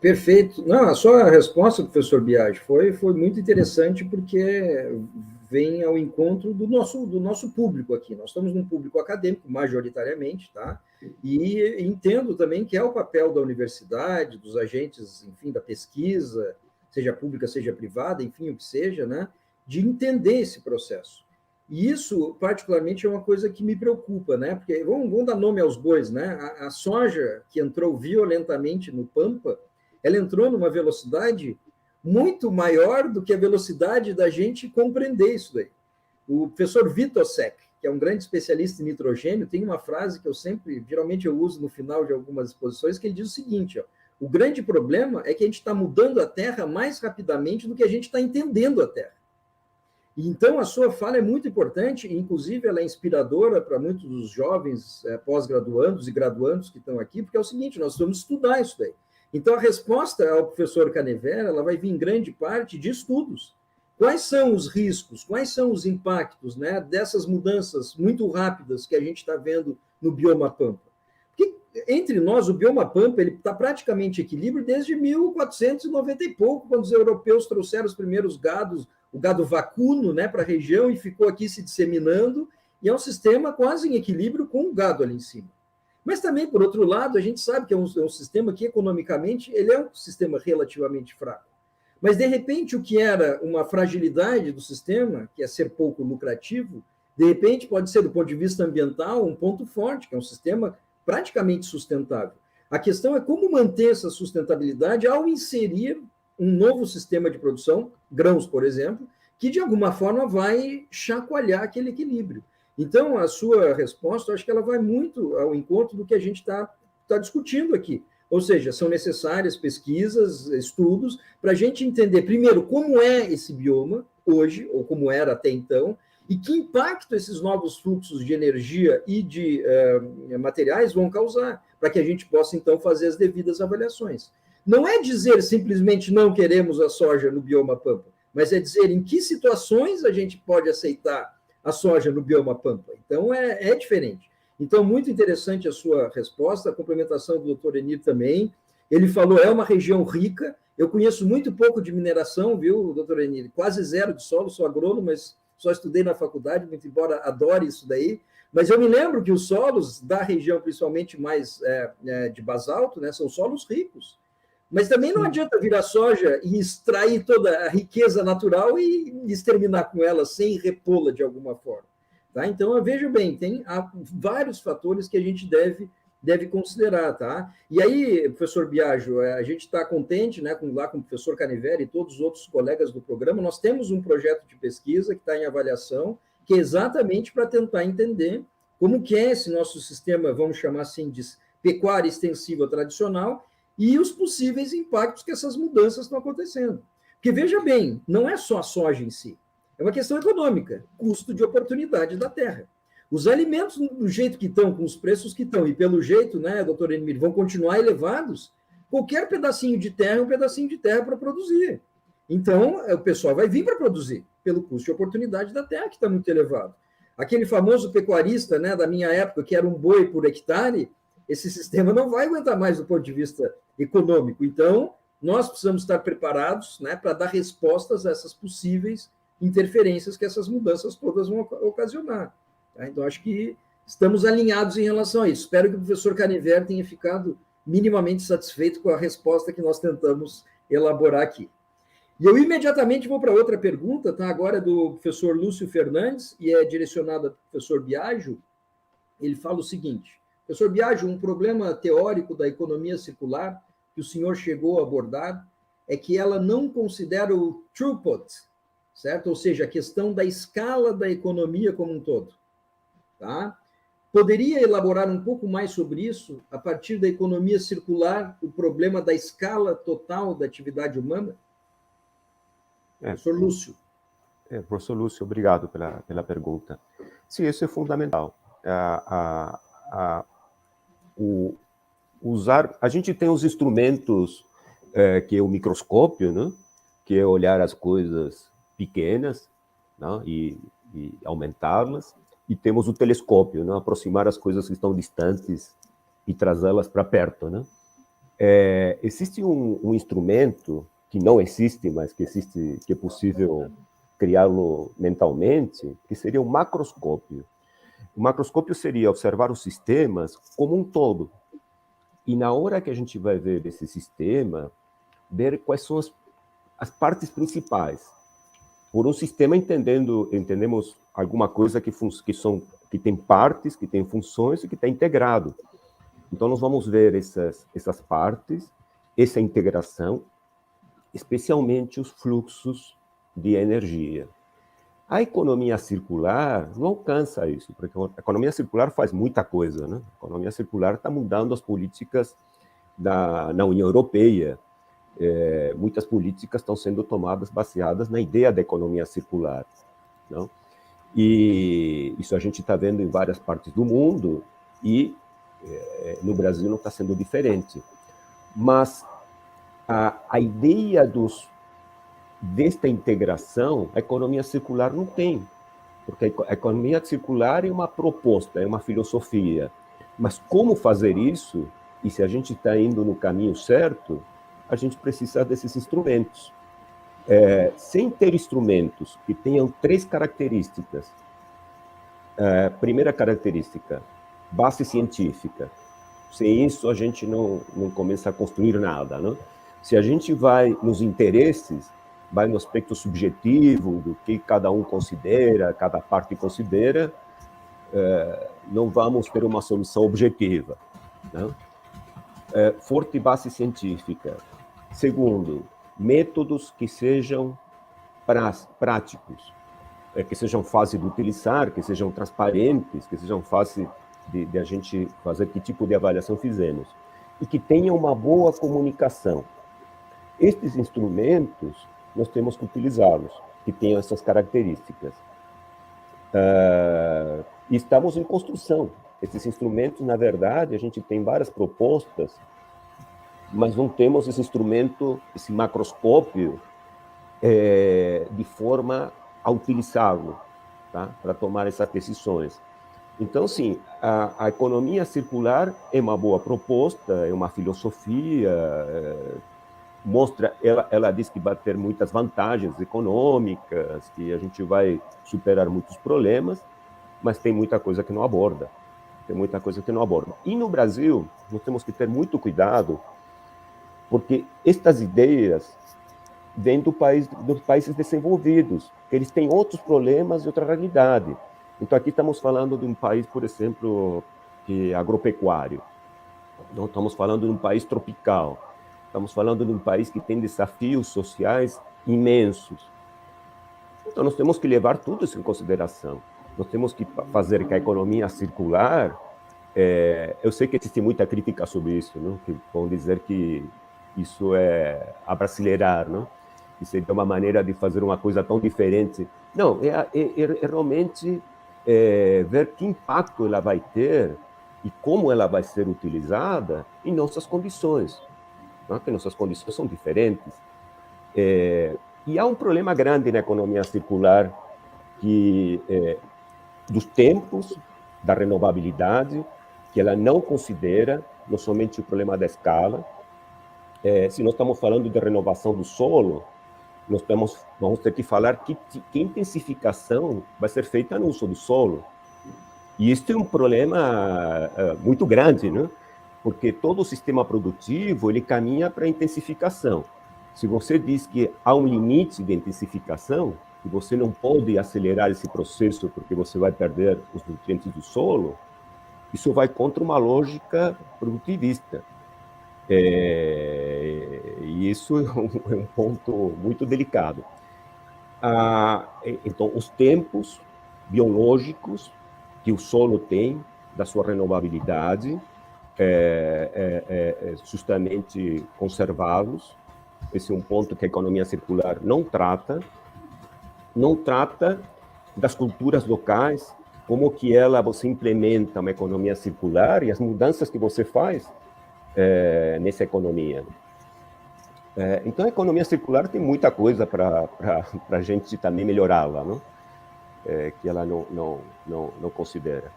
Perfeito. Não, a sua resposta, professor Biagi, foi muito interessante, porque vem ao encontro do nosso público aqui. Nós estamos num público acadêmico, majoritariamente, tá? E entendo também que é o papel da universidade, dos agentes, enfim, da pesquisa, seja pública, seja privada, enfim, o que seja, né? De entender esse processo. E isso, particularmente, é uma coisa que me preocupa, né? Porque, vamos dar nome aos bois, né? A soja, que entrou violentamente no Pampa, ela entrou numa velocidade muito maior do que a velocidade da gente compreender isso daí. O professor Witosek, que é um grande especialista em nitrogênio, tem uma frase que geralmente eu uso no final de algumas exposições, que ele diz o seguinte: ó, o grande problema é que a gente está mudando a Terra mais rapidamente do que a gente está entendendo a Terra. Então, a sua fala é muito importante, inclusive ela é inspiradora para muitos dos jovens pós-graduandos e graduandos que estão aqui, porque é o seguinte: nós vamos estudar isso daí. Então, a resposta ao professor Canevera, ela vai vir em grande parte de estudos. Quais são os riscos, quais são os impactos, né, dessas mudanças muito rápidas que a gente está vendo no bioma Pampa? Porque, entre nós, o bioma Pampa está praticamente em equilíbrio desde 1490 e pouco, quando os europeus trouxeram os primeiros gados, o gado vacuno, né, para a região, e ficou aqui se disseminando, e é um sistema quase em equilíbrio com o gado ali em cima. Mas também, por outro lado, a gente sabe que é um sistema que, economicamente, ele é um sistema relativamente fraco. Mas, de repente, o que era uma fragilidade do sistema, que é ser pouco lucrativo, de repente pode ser, do ponto de vista ambiental, um ponto forte, que é um sistema praticamente sustentável. A questão é como manter essa sustentabilidade ao inserir um novo sistema de produção, grãos, por exemplo, que, de alguma forma, vai chacoalhar aquele equilíbrio. Então, a sua resposta, eu acho que ela vai muito ao encontro do que a gente está discutindo aqui. Ou seja, são necessárias pesquisas, estudos, para a gente entender, primeiro, como é esse bioma hoje, ou como era até então, e que impacto esses novos fluxos de energia e de materiais vão causar, para que a gente possa, então, fazer as devidas avaliações. Não é dizer simplesmente não queremos a soja no bioma Pampa, mas é dizer em que situações a gente pode aceitar a soja no bioma Pampa. Então, é diferente. Então, muito interessante a sua resposta, a complementação do Dr. Enir também. Ele falou, é uma região rica. Eu conheço muito pouco de mineração, viu, Dr. Enir? Quase zero de solo, sou agrônomo, mas só estudei na faculdade, muito embora adore isso daí. Mas eu me lembro que os solos da região, principalmente mais de basalto, né, são solos ricos. Mas também não adianta virar soja e extrair toda a riqueza natural e exterminar com ela sem repô-la de alguma forma. Tá? Então, veja bem, tem vários fatores que a gente deve considerar. Tá? E aí, professor Biagio, a gente está contente, né, com o professor Canevera e todos os outros colegas do programa. Nós temos um projeto de pesquisa que está em avaliação, que é exatamente para tentar entender como que é esse nosso sistema, vamos chamar assim, de pecuária extensiva tradicional, e os possíveis impactos que essas mudanças estão acontecendo. Porque, veja bem, não é só a soja em si. É uma questão econômica, custo de oportunidade da terra. Os alimentos, do jeito que estão, com os preços que estão, e pelo jeito, né, doutor Emílio, vão continuar elevados, qualquer pedacinho de terra é um pedacinho de terra para produzir. Então, o pessoal vai vir para produzir, pelo custo de oportunidade da terra, que está muito elevado. Aquele famoso pecuarista, né, da minha época, que era um boi por hectare, esse sistema não vai aguentar mais do ponto de vista econômico. Então, nós precisamos estar preparados, né, para dar respostas a essas possíveis interferências que essas mudanças todas vão ocasionar. Tá? Então, acho que estamos alinhados em relação a isso. Espero que o professor Caniver tenha ficado minimamente satisfeito com a resposta que nós tentamos elaborar aqui. E eu imediatamente vou para outra pergunta, tá? Agora é do professor Lúcio Fernandes, e é direcionada ao professor Biagio. Ele fala o seguinte: professor Biagio, um problema teórico da economia circular que o senhor chegou a abordar é que ela não considera o throughput, certo? Ou seja, a questão da escala da economia como um todo. Tá? Poderia elaborar um pouco mais sobre isso, a partir da economia circular, o problema da escala total da atividade humana? Professor Lúcio. Professor Lúcio, obrigado pela pergunta. Sim, isso é fundamental. A gente tem os instrumentos, que é o microscópio, né? Que é olhar as coisas pequenas, né? e aumentá-las, e temos o telescópio, né? Aproximar as coisas que estão distantes e trazê-las para perto. Né? Existe um instrumento que não existe, mas que existe, que é possível criá-lo mentalmente, que seria o macroscópio. O macroscópio seria observar os sistemas como um todo. E na hora que a gente vai ver esse sistema, ver quais são as partes principais. Por um sistema, entendemos alguma coisa que tem partes, que tem funções e que está integrado. Então, nós vamos ver essas partes, essa integração, especialmente os fluxos de energia. A economia circular não alcança isso, porque a economia circular faz muita coisa, né? A economia circular está mudando as políticas na União Europeia. Muitas políticas estão sendo tomadas baseadas na ideia da economia circular, não? E isso a gente está vendo em várias partes do mundo, e no Brasil não está sendo diferente. Mas a ideia desta integração, a economia circular não tem, porque a economia circular é uma proposta, é uma filosofia. Mas como fazer isso, e se a gente está indo no caminho certo, a gente precisa desses instrumentos. Sem ter instrumentos que tenham 3 características. Primeira característica, base científica. Sem isso, a gente não começa a construir nada, né? Se a gente vai nos interesses, vai no aspecto subjetivo do que cada um considera, cada parte considera, não vamos ter uma solução objetiva, né? Forte base científica. Segundo, métodos que sejam práticos, que sejam fáceis de utilizar, que sejam transparentes, que sejam fáceis de a gente fazer que tipo de avaliação fizemos, e que tenham uma boa comunicação. Estes instrumentos, nós temos que utilizá-los, que tenham essas características. E estamos em construção. Esses instrumentos, na verdade, a gente tem várias propostas, mas não temos esse instrumento, esse macroscópio, de forma a utilizá-lo, tá? Para tomar essas decisões. Então, sim, a economia circular é uma boa proposta, é uma filosofia, ela diz que vai ter muitas vantagens econômicas, que a gente vai superar muitos problemas, mas tem muita coisa que não aborda. E no Brasil, nós temos que ter muito cuidado, porque estas ideias vêm dos países desenvolvidos, que eles têm outros problemas e outra realidade. Então, aqui estamos falando de um país, por exemplo, que é agropecuário. Não estamos falando de um país tropical. Estamos falando de um país que tem desafios sociais imensos. Então, nós temos que levar tudo isso em consideração. Nós temos que fazer que a economia circular... eu sei que existe muita crítica sobre isso, não? Que vão dizer que isso é abrasileirar, não? Que seria uma maneira de fazer uma coisa tão diferente Não, realmente ver que impacto ela vai ter e como ela vai ser utilizada em nossas condições, não? Que nossas condições são diferentes. E há um problema grande na economia circular que dos tempos, da renovabilidade, que ela não considera não somente o problema da escala. Se nós estamos falando de renovação do solo, nós vamos ter que falar que intensificação vai ser feita no uso do solo. E isso é um problema muito grande, né? Porque todo o sistema produtivo ele caminha para a intensificação. Se você diz que há um limite de intensificação, que você não pode acelerar esse processo porque você vai perder os nutrientes do solo, isso vai contra uma lógica produtivista. E isso é um ponto muito delicado. Então, os tempos biológicos que o solo tem da sua renovabilidade, justamente conservá-los. Esse é um ponto que a economia circular não trata das culturas locais, como que você implementa uma economia circular e as mudanças que você faz nessa economia. Então, a economia circular tem muita coisa para a gente também melhorá-la, não? Que ela não considera.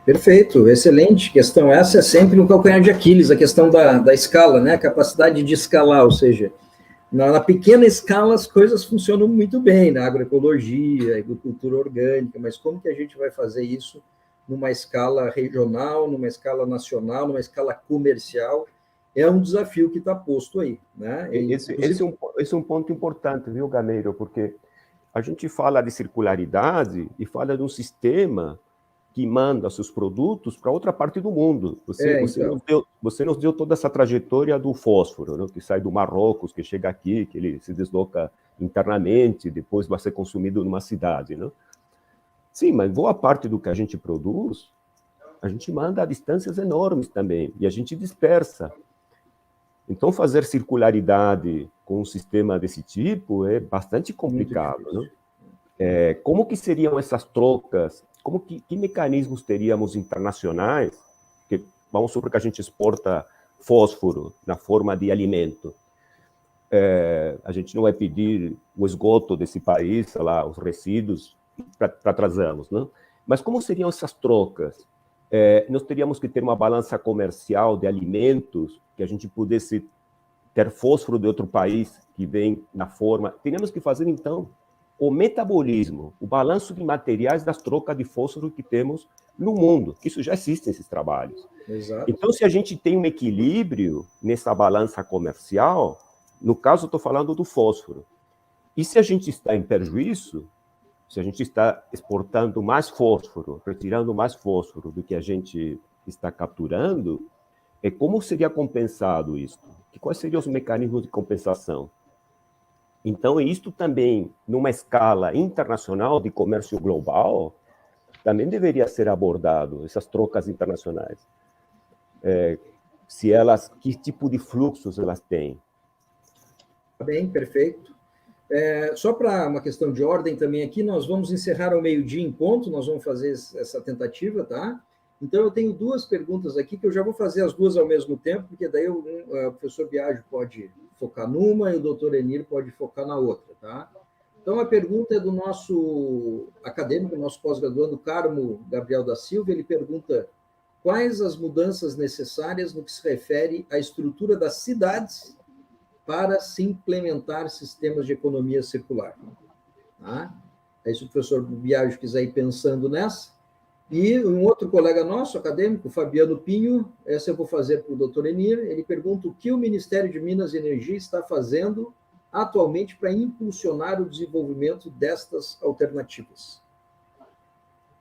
Perfeito, excelente questão. Essa é sempre um calcanhar de Aquiles, a questão da escala, né? A capacidade de escalar, ou seja, na pequena escala as coisas funcionam muito bem, na agroecologia, agricultura orgânica, mas como que a gente vai fazer isso numa escala regional, numa escala nacional, numa escala comercial? É um desafio que está posto aí, né? Esse é um ponto importante, viu, Gameiro? Porque a gente fala de circularidade e fala de um sistema que manda seus produtos para outra parte do mundo. Você nos deu toda essa trajetória do fósforo, né, que sai do Marrocos, que chega aqui, que ele se desloca internamente, depois vai ser consumido numa cidade. Né? Sim, mas boa parte do que a gente produz, a gente manda a distâncias enormes também, e a gente dispersa. Então, fazer circularidade com um sistema desse tipo é bastante complicado. Né? Como que seriam essas trocas? Que mecanismos teríamos internacionais? Que, vamos supor que a gente exporta fósforo na forma de alimento. A gente não vai pedir o esgoto desse país, sei lá, os resíduos, para trazê-los. Né? Mas como seriam essas trocas? Nós teríamos que ter uma balança comercial de alimentos, que a gente pudesse ter fósforo de outro país que vem na forma. Teríamos que fazer, então, o metabolismo, o balanço de materiais das trocas de fósforo que temos no mundo. Isso já existem, esses trabalhos. Exato. Então, se a gente tem um equilíbrio nessa balança comercial, no caso, estou falando do fósforo. E se a gente está em prejuízo, se a gente está exportando mais fósforo, retirando mais fósforo do que a gente está capturando, como seria compensado isso? Quais seriam os mecanismos de compensação? Então, isto também, numa escala internacional de comércio global, também deveria ser abordado, essas trocas internacionais. Que tipo de fluxos elas têm? Bem, perfeito. Só para uma questão de ordem também aqui, nós vamos encerrar ao meio-dia em ponto, nós vamos fazer essa tentativa, tá? Então, eu tenho duas perguntas aqui, que eu já vou fazer as duas ao mesmo tempo, porque daí o professor Biagio pode focar numa e o doutor Enir pode focar na outra, tá? Então, a pergunta é do nosso acadêmico, nosso pós-graduando, Carmo Gabriel da Silva. Ele pergunta: quais as mudanças necessárias no que se refere à estrutura das cidades para se implementar sistemas de economia circular? Tá? Aí, se o professor Biagio quiser ir pensando nessa. E um outro colega nosso, acadêmico, Fabiano Pinho, essa eu vou fazer para o doutor Enir, ele pergunta o que o Ministério de Minas e Energia está fazendo atualmente para impulsionar o desenvolvimento destas alternativas.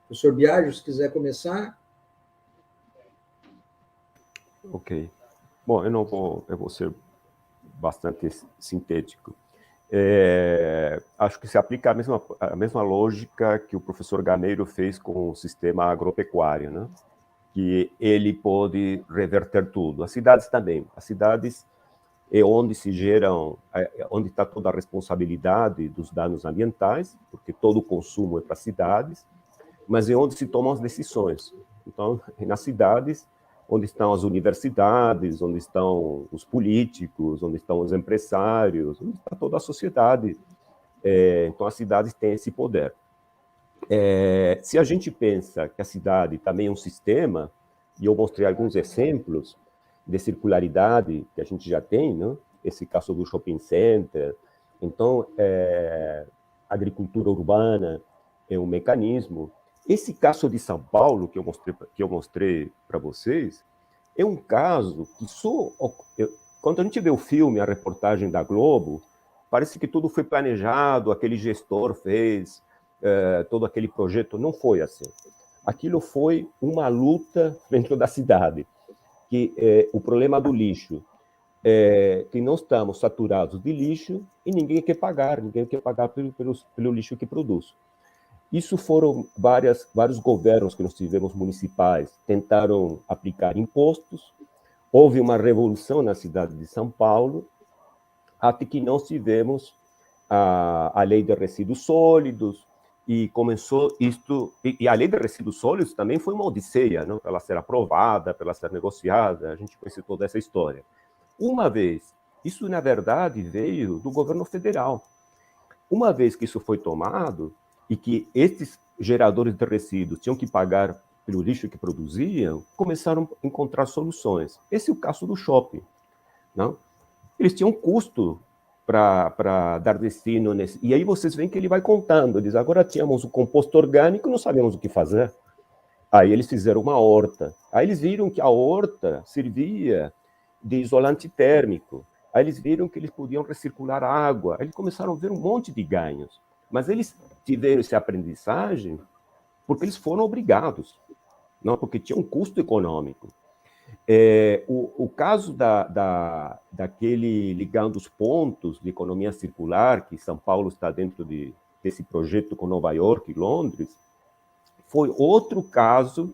Professor Biagio, se quiser começar. Ok. Bom, eu vou ser bastante sintético. Acho que se aplica a mesma lógica que o professor Gameiro fez com o sistema agropecuário, né? Que ele pode reverter tudo. As cidades também. As cidades, é onde se geram, onde está toda a responsabilidade dos danos ambientais, porque todo o consumo é para cidades, mas é onde se tomam as decisões. Então, é nas cidades onde estão as universidades, onde estão os políticos, onde estão os empresários, onde está toda a sociedade. Então, as cidades têm esse poder. Se a gente pensa que a cidade também é um sistema, e eu mostrei alguns exemplos de circularidade que a gente já tem, né? Esse caso do shopping center. Então, agricultura urbana é um mecanismo. Esse caso de São Paulo, que eu mostrei para vocês, é um caso que quando a gente vê o filme, a reportagem da Globo, parece que tudo foi planejado, aquele gestor fez todo aquele projeto. Não foi assim. Aquilo foi uma luta dentro da cidade, que o problema do lixo, que nós estamos saturados de lixo e ninguém quer pagar pelo lixo que produz. Isso foram vários governos que nós tivemos municipais, tentaram aplicar impostos, houve uma revolução na cidade de São Paulo, até que nós tivemos a lei de resíduos sólidos, e começou isto, e a lei de resíduos sólidos também foi uma odisseia, não? Para ela ser aprovada, para ela ser negociada, a gente conhece toda essa história. Uma vez, isso na verdade veio do governo federal. Uma vez que isso foi tomado, e que esses geradores de resíduos tinham que pagar pelo lixo que produziam, começaram a encontrar soluções. Esse é o caso do shopping, não? Eles tinham um custo para dar destino nesse. E aí vocês veem que ele vai contando. Eles agora tínhamos o composto orgânico, não sabíamos o que fazer. Aí eles fizeram uma horta. Aí eles viram que a horta servia de isolante térmico. Aí eles viram que eles podiam recircular água. Aí eles começaram a ver um monte de ganhos. Mas eles tiveram essa aprendizagem porque eles foram obrigados, não porque tinha um custo econômico. O caso daquele ligando os pontos de economia circular, que São Paulo está dentro desse projeto com Nova York e Londres, foi outro caso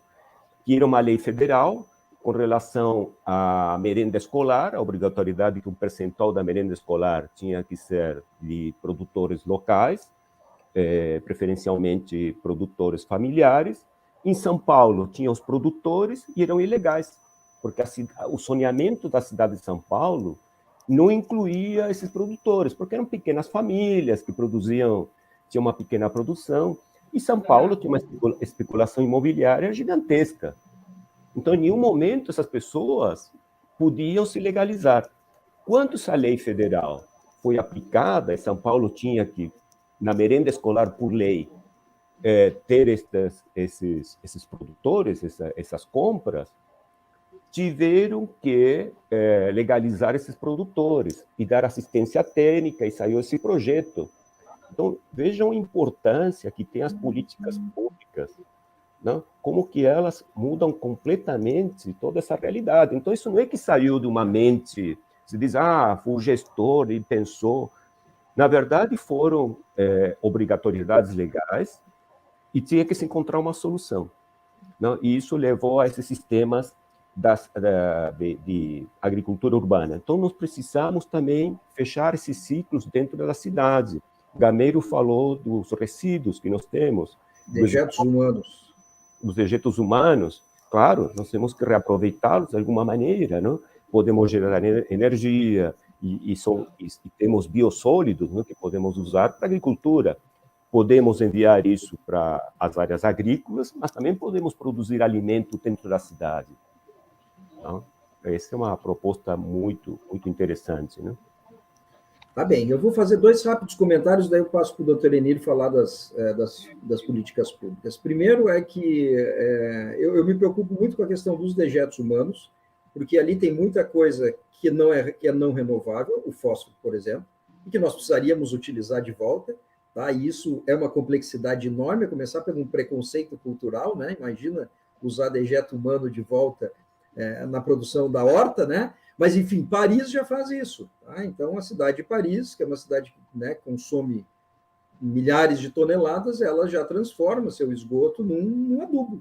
que era uma lei federal com relação à merenda escolar, a obrigatoriedade que um percentual da merenda escolar tinha que ser de produtores locais, preferencialmente produtores familiares. Em São Paulo tinha os produtores e eram ilegais, porque o zoneamento da cidade de São Paulo não incluía esses produtores, porque eram pequenas famílias que tinham uma pequena produção, e São Paulo tinha uma especulação imobiliária gigantesca. Então, em nenhum momento, essas pessoas podiam se legalizar. Quando essa lei federal foi aplicada, e São Paulo tinha que, na merenda escolar, por lei, ter esses produtores, essas compras, tiveram que legalizar esses produtores e dar assistência técnica, e saiu esse projeto. Então, vejam a importância que tem as políticas públicas, não? Como que elas mudam completamente toda essa realidade. Então, isso não é que saiu de uma mente, se diz, foi o gestor e pensou. Na verdade, foram obrigatoriedades legais e tinha que se encontrar uma solução, não? E isso levou a esses sistemas de agricultura urbana. Então, nós precisamos também fechar esses ciclos dentro da cidade. Gameiro falou dos resíduos que nós temos. Dejetos humanos. Os dejetos humanos, claro, nós temos que reaproveitá-los de alguma maneira, não? Podemos gerar energia e temos biossólidos, não? Que podemos usar para a agricultura. Podemos enviar isso para as áreas agrícolas, mas também podemos produzir alimento dentro da cidade. Então, essa é uma proposta muito, muito interessante, né? Tá bem, eu vou fazer 2 rápidos comentários, daí eu passo para o doutor Enir falar das políticas públicas. Primeiro é que eu me preocupo muito com a questão dos dejetos humanos, porque ali tem muita coisa que é não renovável, o fósforo, por exemplo, e que nós precisaríamos utilizar de volta, tá? E isso é uma complexidade enorme, a começar por um preconceito cultural, né? Imagina usar dejeto humano de volta na produção da horta, né? Mas, enfim, Paris já faz isso. Tá? Então, a cidade de Paris, que é uma cidade que, né, consome milhares de toneladas, ela já transforma seu esgoto num adubo.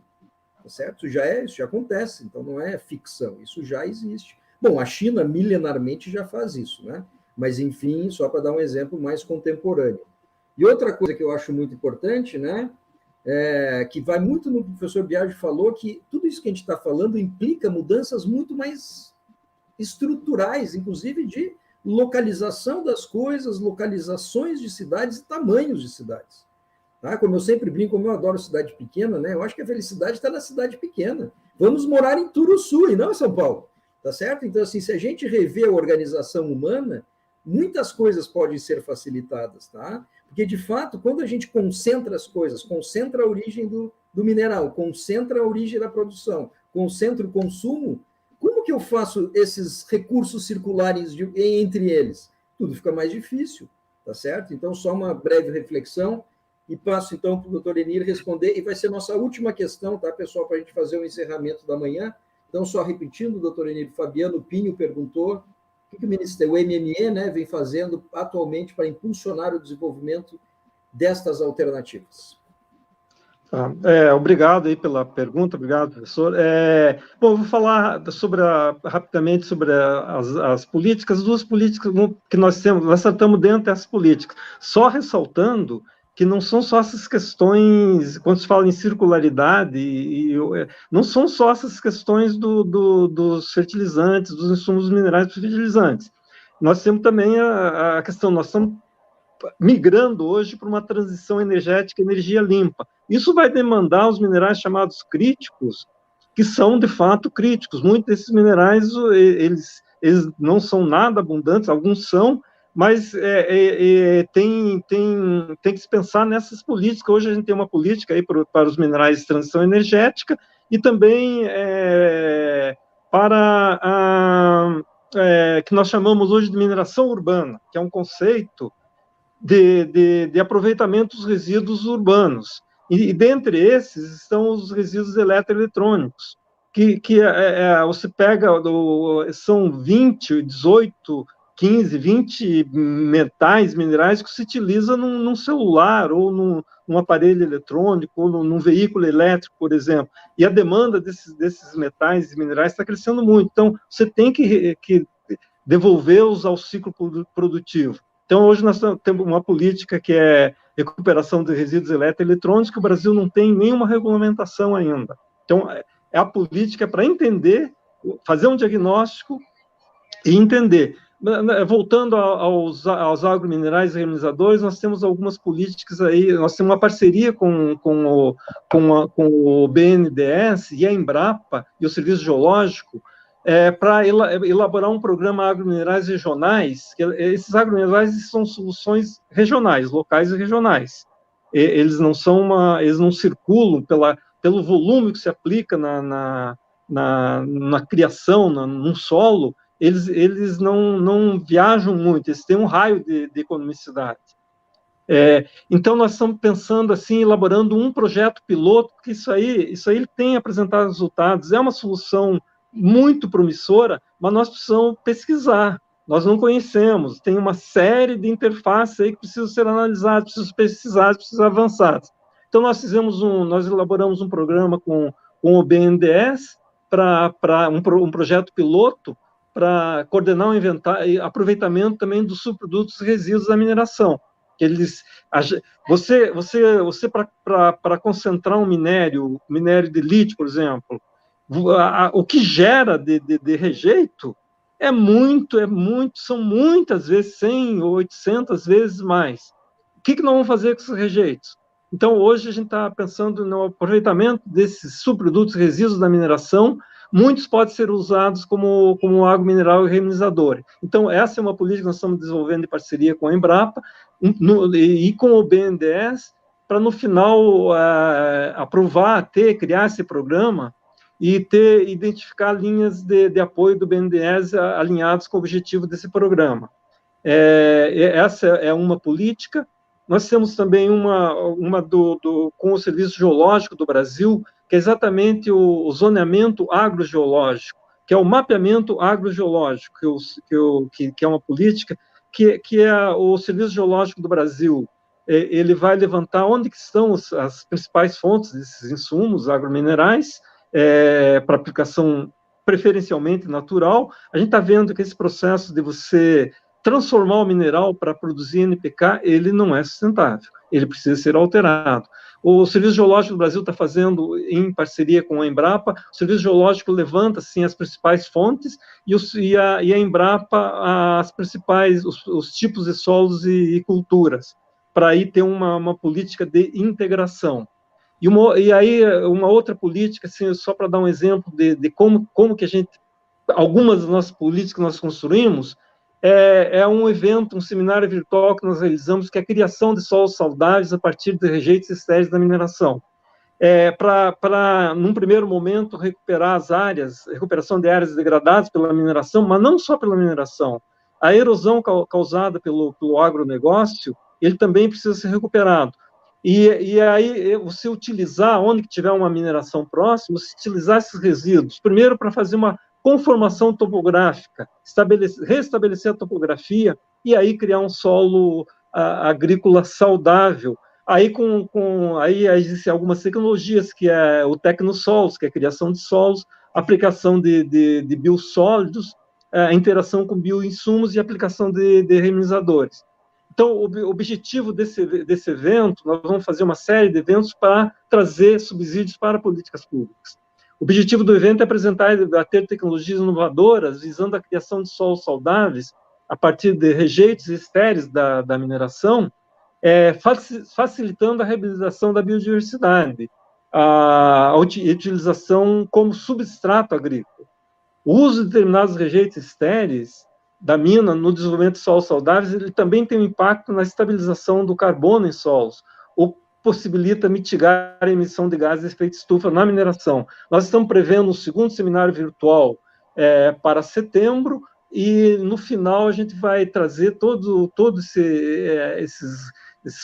Tá certo? Isso já acontece, então não é ficção, isso já existe. Bom, a China milenarmente já faz isso, né? Mas, enfim, só para dar um exemplo mais contemporâneo. E outra coisa que eu acho muito importante, né? Que vai muito no que o professor Biagi falou, que tudo isso que a gente está falando implica mudanças muito mais estruturais, inclusive de localização das coisas, localizações de cidades e tamanhos de cidades. Tá? Como eu sempre brinco, como eu adoro cidade pequena, né? Eu acho que a felicidade está na cidade pequena. Vamos morar em Turuçu e não em São Paulo, tá certo? Então, assim, se a gente rever a organização humana, muitas coisas podem ser facilitadas, tá? Porque, de fato, quando a gente concentra as coisas, concentra a origem do mineral, concentra a origem da produção, concentra o consumo, como que eu faço esses recursos circularem entre eles? Tudo fica mais difícil, tá certo? Então, só uma breve reflexão e passo, então, para o doutor Enir responder, e vai ser nossa última questão, tá, pessoal, para a gente fazer o encerramento da manhã. Então, só repetindo, doutor Enir, Fabiano Pinho perguntou o que o Ministério, o MME, né, vem fazendo atualmente para impulsionar o desenvolvimento destas alternativas. Obrigado aí pela pergunta, obrigado, professor. Bom, eu vou falar rapidamente sobre as políticas, duas políticas que nós temos, nós estamos dentro dessas políticas, só ressaltando que não são só essas questões, quando se fala em circularidade, não são só essas questões dos fertilizantes, dos insumos minerais dos fertilizantes. Nós temos também a questão, nós estamos migrando hoje para uma transição energética, energia limpa. Isso vai demandar os minerais chamados críticos, que são, de fato, críticos. Muitos desses minerais, eles não são nada abundantes, alguns são, mas tem que se pensar nessas políticas. Hoje a gente tem uma política aí para os minerais de transição energética e também para que nós chamamos hoje de mineração urbana, que é um conceito de aproveitamento dos resíduos urbanos. E dentre esses estão os resíduos eletroeletrônicos, que você pega, são 20, 18, 15, 20 metais, minerais que se utiliza num celular ou num aparelho eletrônico ou num veículo elétrico, por exemplo. E a demanda desses metais e minerais está crescendo muito. Então, você tem que devolvê-los ao ciclo produtivo. Então, hoje nós temos uma política que é recuperação de resíduos eletroeletrônicos, que o Brasil não tem nenhuma regulamentação ainda. Então, é a política para entender, fazer um diagnóstico e entender. Voltando aos agrominerais e reminizadores, nós temos algumas políticas aí, nós temos uma parceria com o BNDES e a Embrapa e o Serviço Geológico, para elaborar um programa agrominerais regionais. Esses agrominerais são soluções regionais, locais e regionais. Eles não circulam pelo volume que se aplica na criação, num solo. Eles não viajam muito, eles têm um raio de economicidade. Então, nós estamos pensando assim, elaborando um projeto piloto, porque isso aí ele tem apresentado resultados, é uma solução muito promissora, mas nós precisamos pesquisar, nós não conhecemos, tem uma série de interfaces aí que precisam ser analisadas, precisam pesquisadas, precisam avançadas. Então, nós elaboramos um programa com o BNDES para um projeto piloto para coordenar o inventário e aproveitamento também dos subprodutos e resíduos da mineração. Você para concentrar um minério de lítio, por exemplo, o que gera de rejeito são muitas vezes 100 ou 800 vezes mais. O que nós vamos fazer com esses rejeitos? Então, hoje a gente está pensando no aproveitamento desses subprodutos e resíduos da mineração. Muitos podem ser usados como água mineral e reminizador. Então, essa é uma política que nós estamos desenvolvendo em parceria com a Embrapa e com o BNDES, para no final criar esse programa e identificar linhas de apoio do BNDES alinhados com o objetivo desse programa. Essa é uma política. Nós temos também com o Serviço Geológico do Brasil, que é exatamente o zoneamento agrogeológico, que é o mapeamento agrogeológico, que é uma política que é o Serviço Geológico do Brasil. Ele vai levantar onde que estão as principais fontes desses insumos agrominerais, para aplicação preferencialmente natural, a gente está vendo que esse processo de você transformar o mineral para produzir NPK, ele não é sustentável, ele precisa ser alterado. O Serviço Geológico do Brasil está fazendo, em parceria com a Embrapa, o Serviço Geológico levanta, assim, as principais fontes e a Embrapa as principais, os tipos de solos e culturas, para aí ter uma política de integração. E aí, uma outra política, assim, só para dar um exemplo de como que a gente, algumas das nossas políticas que nós construímos, é um evento, um seminário virtual que nós realizamos, que é a criação de solos saudáveis a partir de rejeitos estéreis da mineração. Para, num primeiro momento, recuperar as áreas, recuperação de áreas degradadas pela mineração, mas não só pela mineração. A erosão causada pelo agronegócio, ele também precisa ser recuperado. E aí, você utilizar, onde que tiver uma mineração próxima, você utilizar esses resíduos, primeiro para fazer uma conformação topográfica, restabelecer a topografia e aí criar um solo agrícola saudável. Aí, aí existem algumas tecnologias, que é o tecnossolos, que é a criação de solos, aplicação de biossólidos, a interação com bioinsumos e aplicação de reminizadores. Então, o objetivo desse evento, nós vamos fazer uma série de eventos para trazer subsídios para políticas públicas. O objetivo do evento é apresentar e debater tecnologias inovadoras visando a criação de solos saudáveis a partir de rejeitos estéreis da mineração, facilitando a reabilitação da biodiversidade, a utilização como substrato agrícola. O uso de determinados rejeitos estéreis da mina no desenvolvimento de solos saudáveis, ele também tem um impacto na estabilização do carbono em solos, possibilita mitigar a emissão de gases de efeito estufa na mineração. Nós estamos prevendo um segundo seminário virtual para setembro, e no final a gente vai trazer todos esses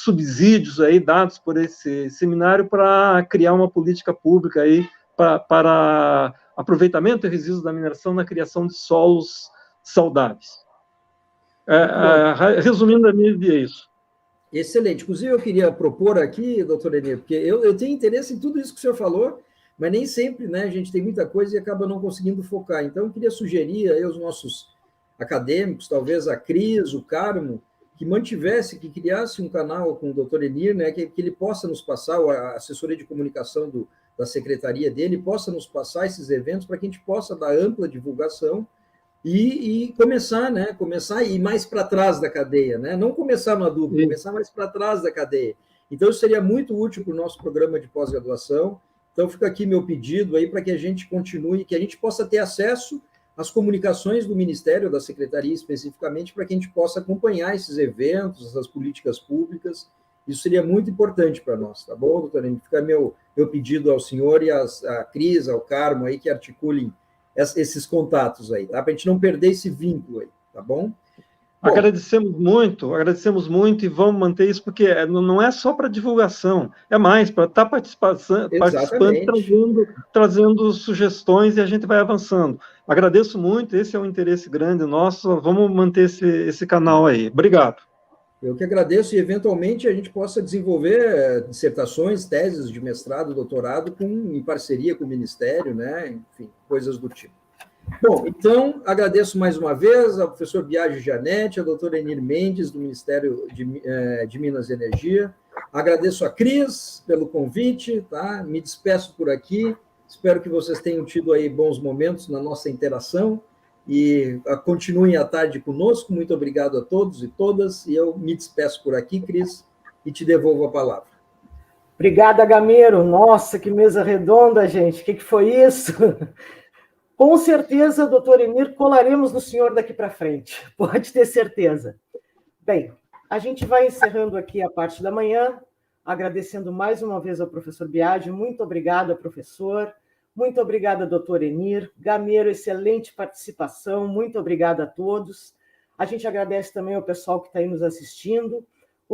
subsídios aí dados por esse seminário para criar uma política pública aí para aproveitamento de resíduos da mineração na criação de solos saudáveis. Resumindo, a minha ideia é isso. Excelente. Inclusive, eu queria propor aqui, doutor Enir, porque eu tenho interesse em tudo isso que o senhor falou, mas nem sempre, né, a gente tem muita coisa e acaba não conseguindo focar. Então, eu queria sugerir aí aos nossos acadêmicos, talvez a Cris, o Carmo, que criasse um canal com o doutor Enir, né, que ele possa nos passar, a assessoria de comunicação da secretaria dele, possa nos passar esses eventos para que a gente possa dar ampla divulgação e começar a ir mais para trás da cadeia, né? Não começar no adubo, começar mais para trás da cadeia. Então, isso seria muito útil para o nosso programa de pós-graduação. Então, fica aqui meu pedido aí para que a gente continue, que a gente possa ter acesso às comunicações do Ministério, da Secretaria especificamente, para que a gente possa acompanhar esses eventos, essas políticas públicas. Isso seria muito importante para nós, tá bom, doutor? Fica meu pedido ao senhor e à Cris, ao Carmo aí, que articulem esses contatos aí, tá? Para a gente não perder esse vínculo aí, tá bom? Agradecemos muito e vamos manter isso, porque não é só para divulgação, é mais para estar participando, trazendo sugestões, e a gente vai avançando. Agradeço muito, esse é um interesse grande nosso, vamos manter esse canal aí. Obrigado. Eu que agradeço, e eventualmente a gente possa desenvolver dissertações, teses de mestrado, doutorado, em parceria com o Ministério, né? Enfim, coisas do tipo. Bom, então, agradeço mais uma vez ao professor Biagi Janete, ao doutor Enir Mendes, do Ministério de Minas e Energia. Agradeço a Cris pelo convite, tá? Me despeço por aqui. Espero que vocês tenham tido aí bons momentos na nossa interação e continuem à tarde conosco. Muito obrigado a todos e todas. E eu me despeço por aqui, Cris, e te devolvo a palavra. Obrigada, Gameiro. Nossa, que mesa redonda, gente. O que foi isso? Com certeza, doutor Enir, colaremos no senhor daqui para frente. Pode ter certeza. Bem, a gente vai encerrando aqui a parte da manhã, agradecendo mais uma vez ao professor Biagi. Muito obrigada, professor. Muito obrigada, doutor Enir. Gameiro, excelente participação. Muito obrigada a todos. A gente agradece também ao pessoal que está aí nos assistindo.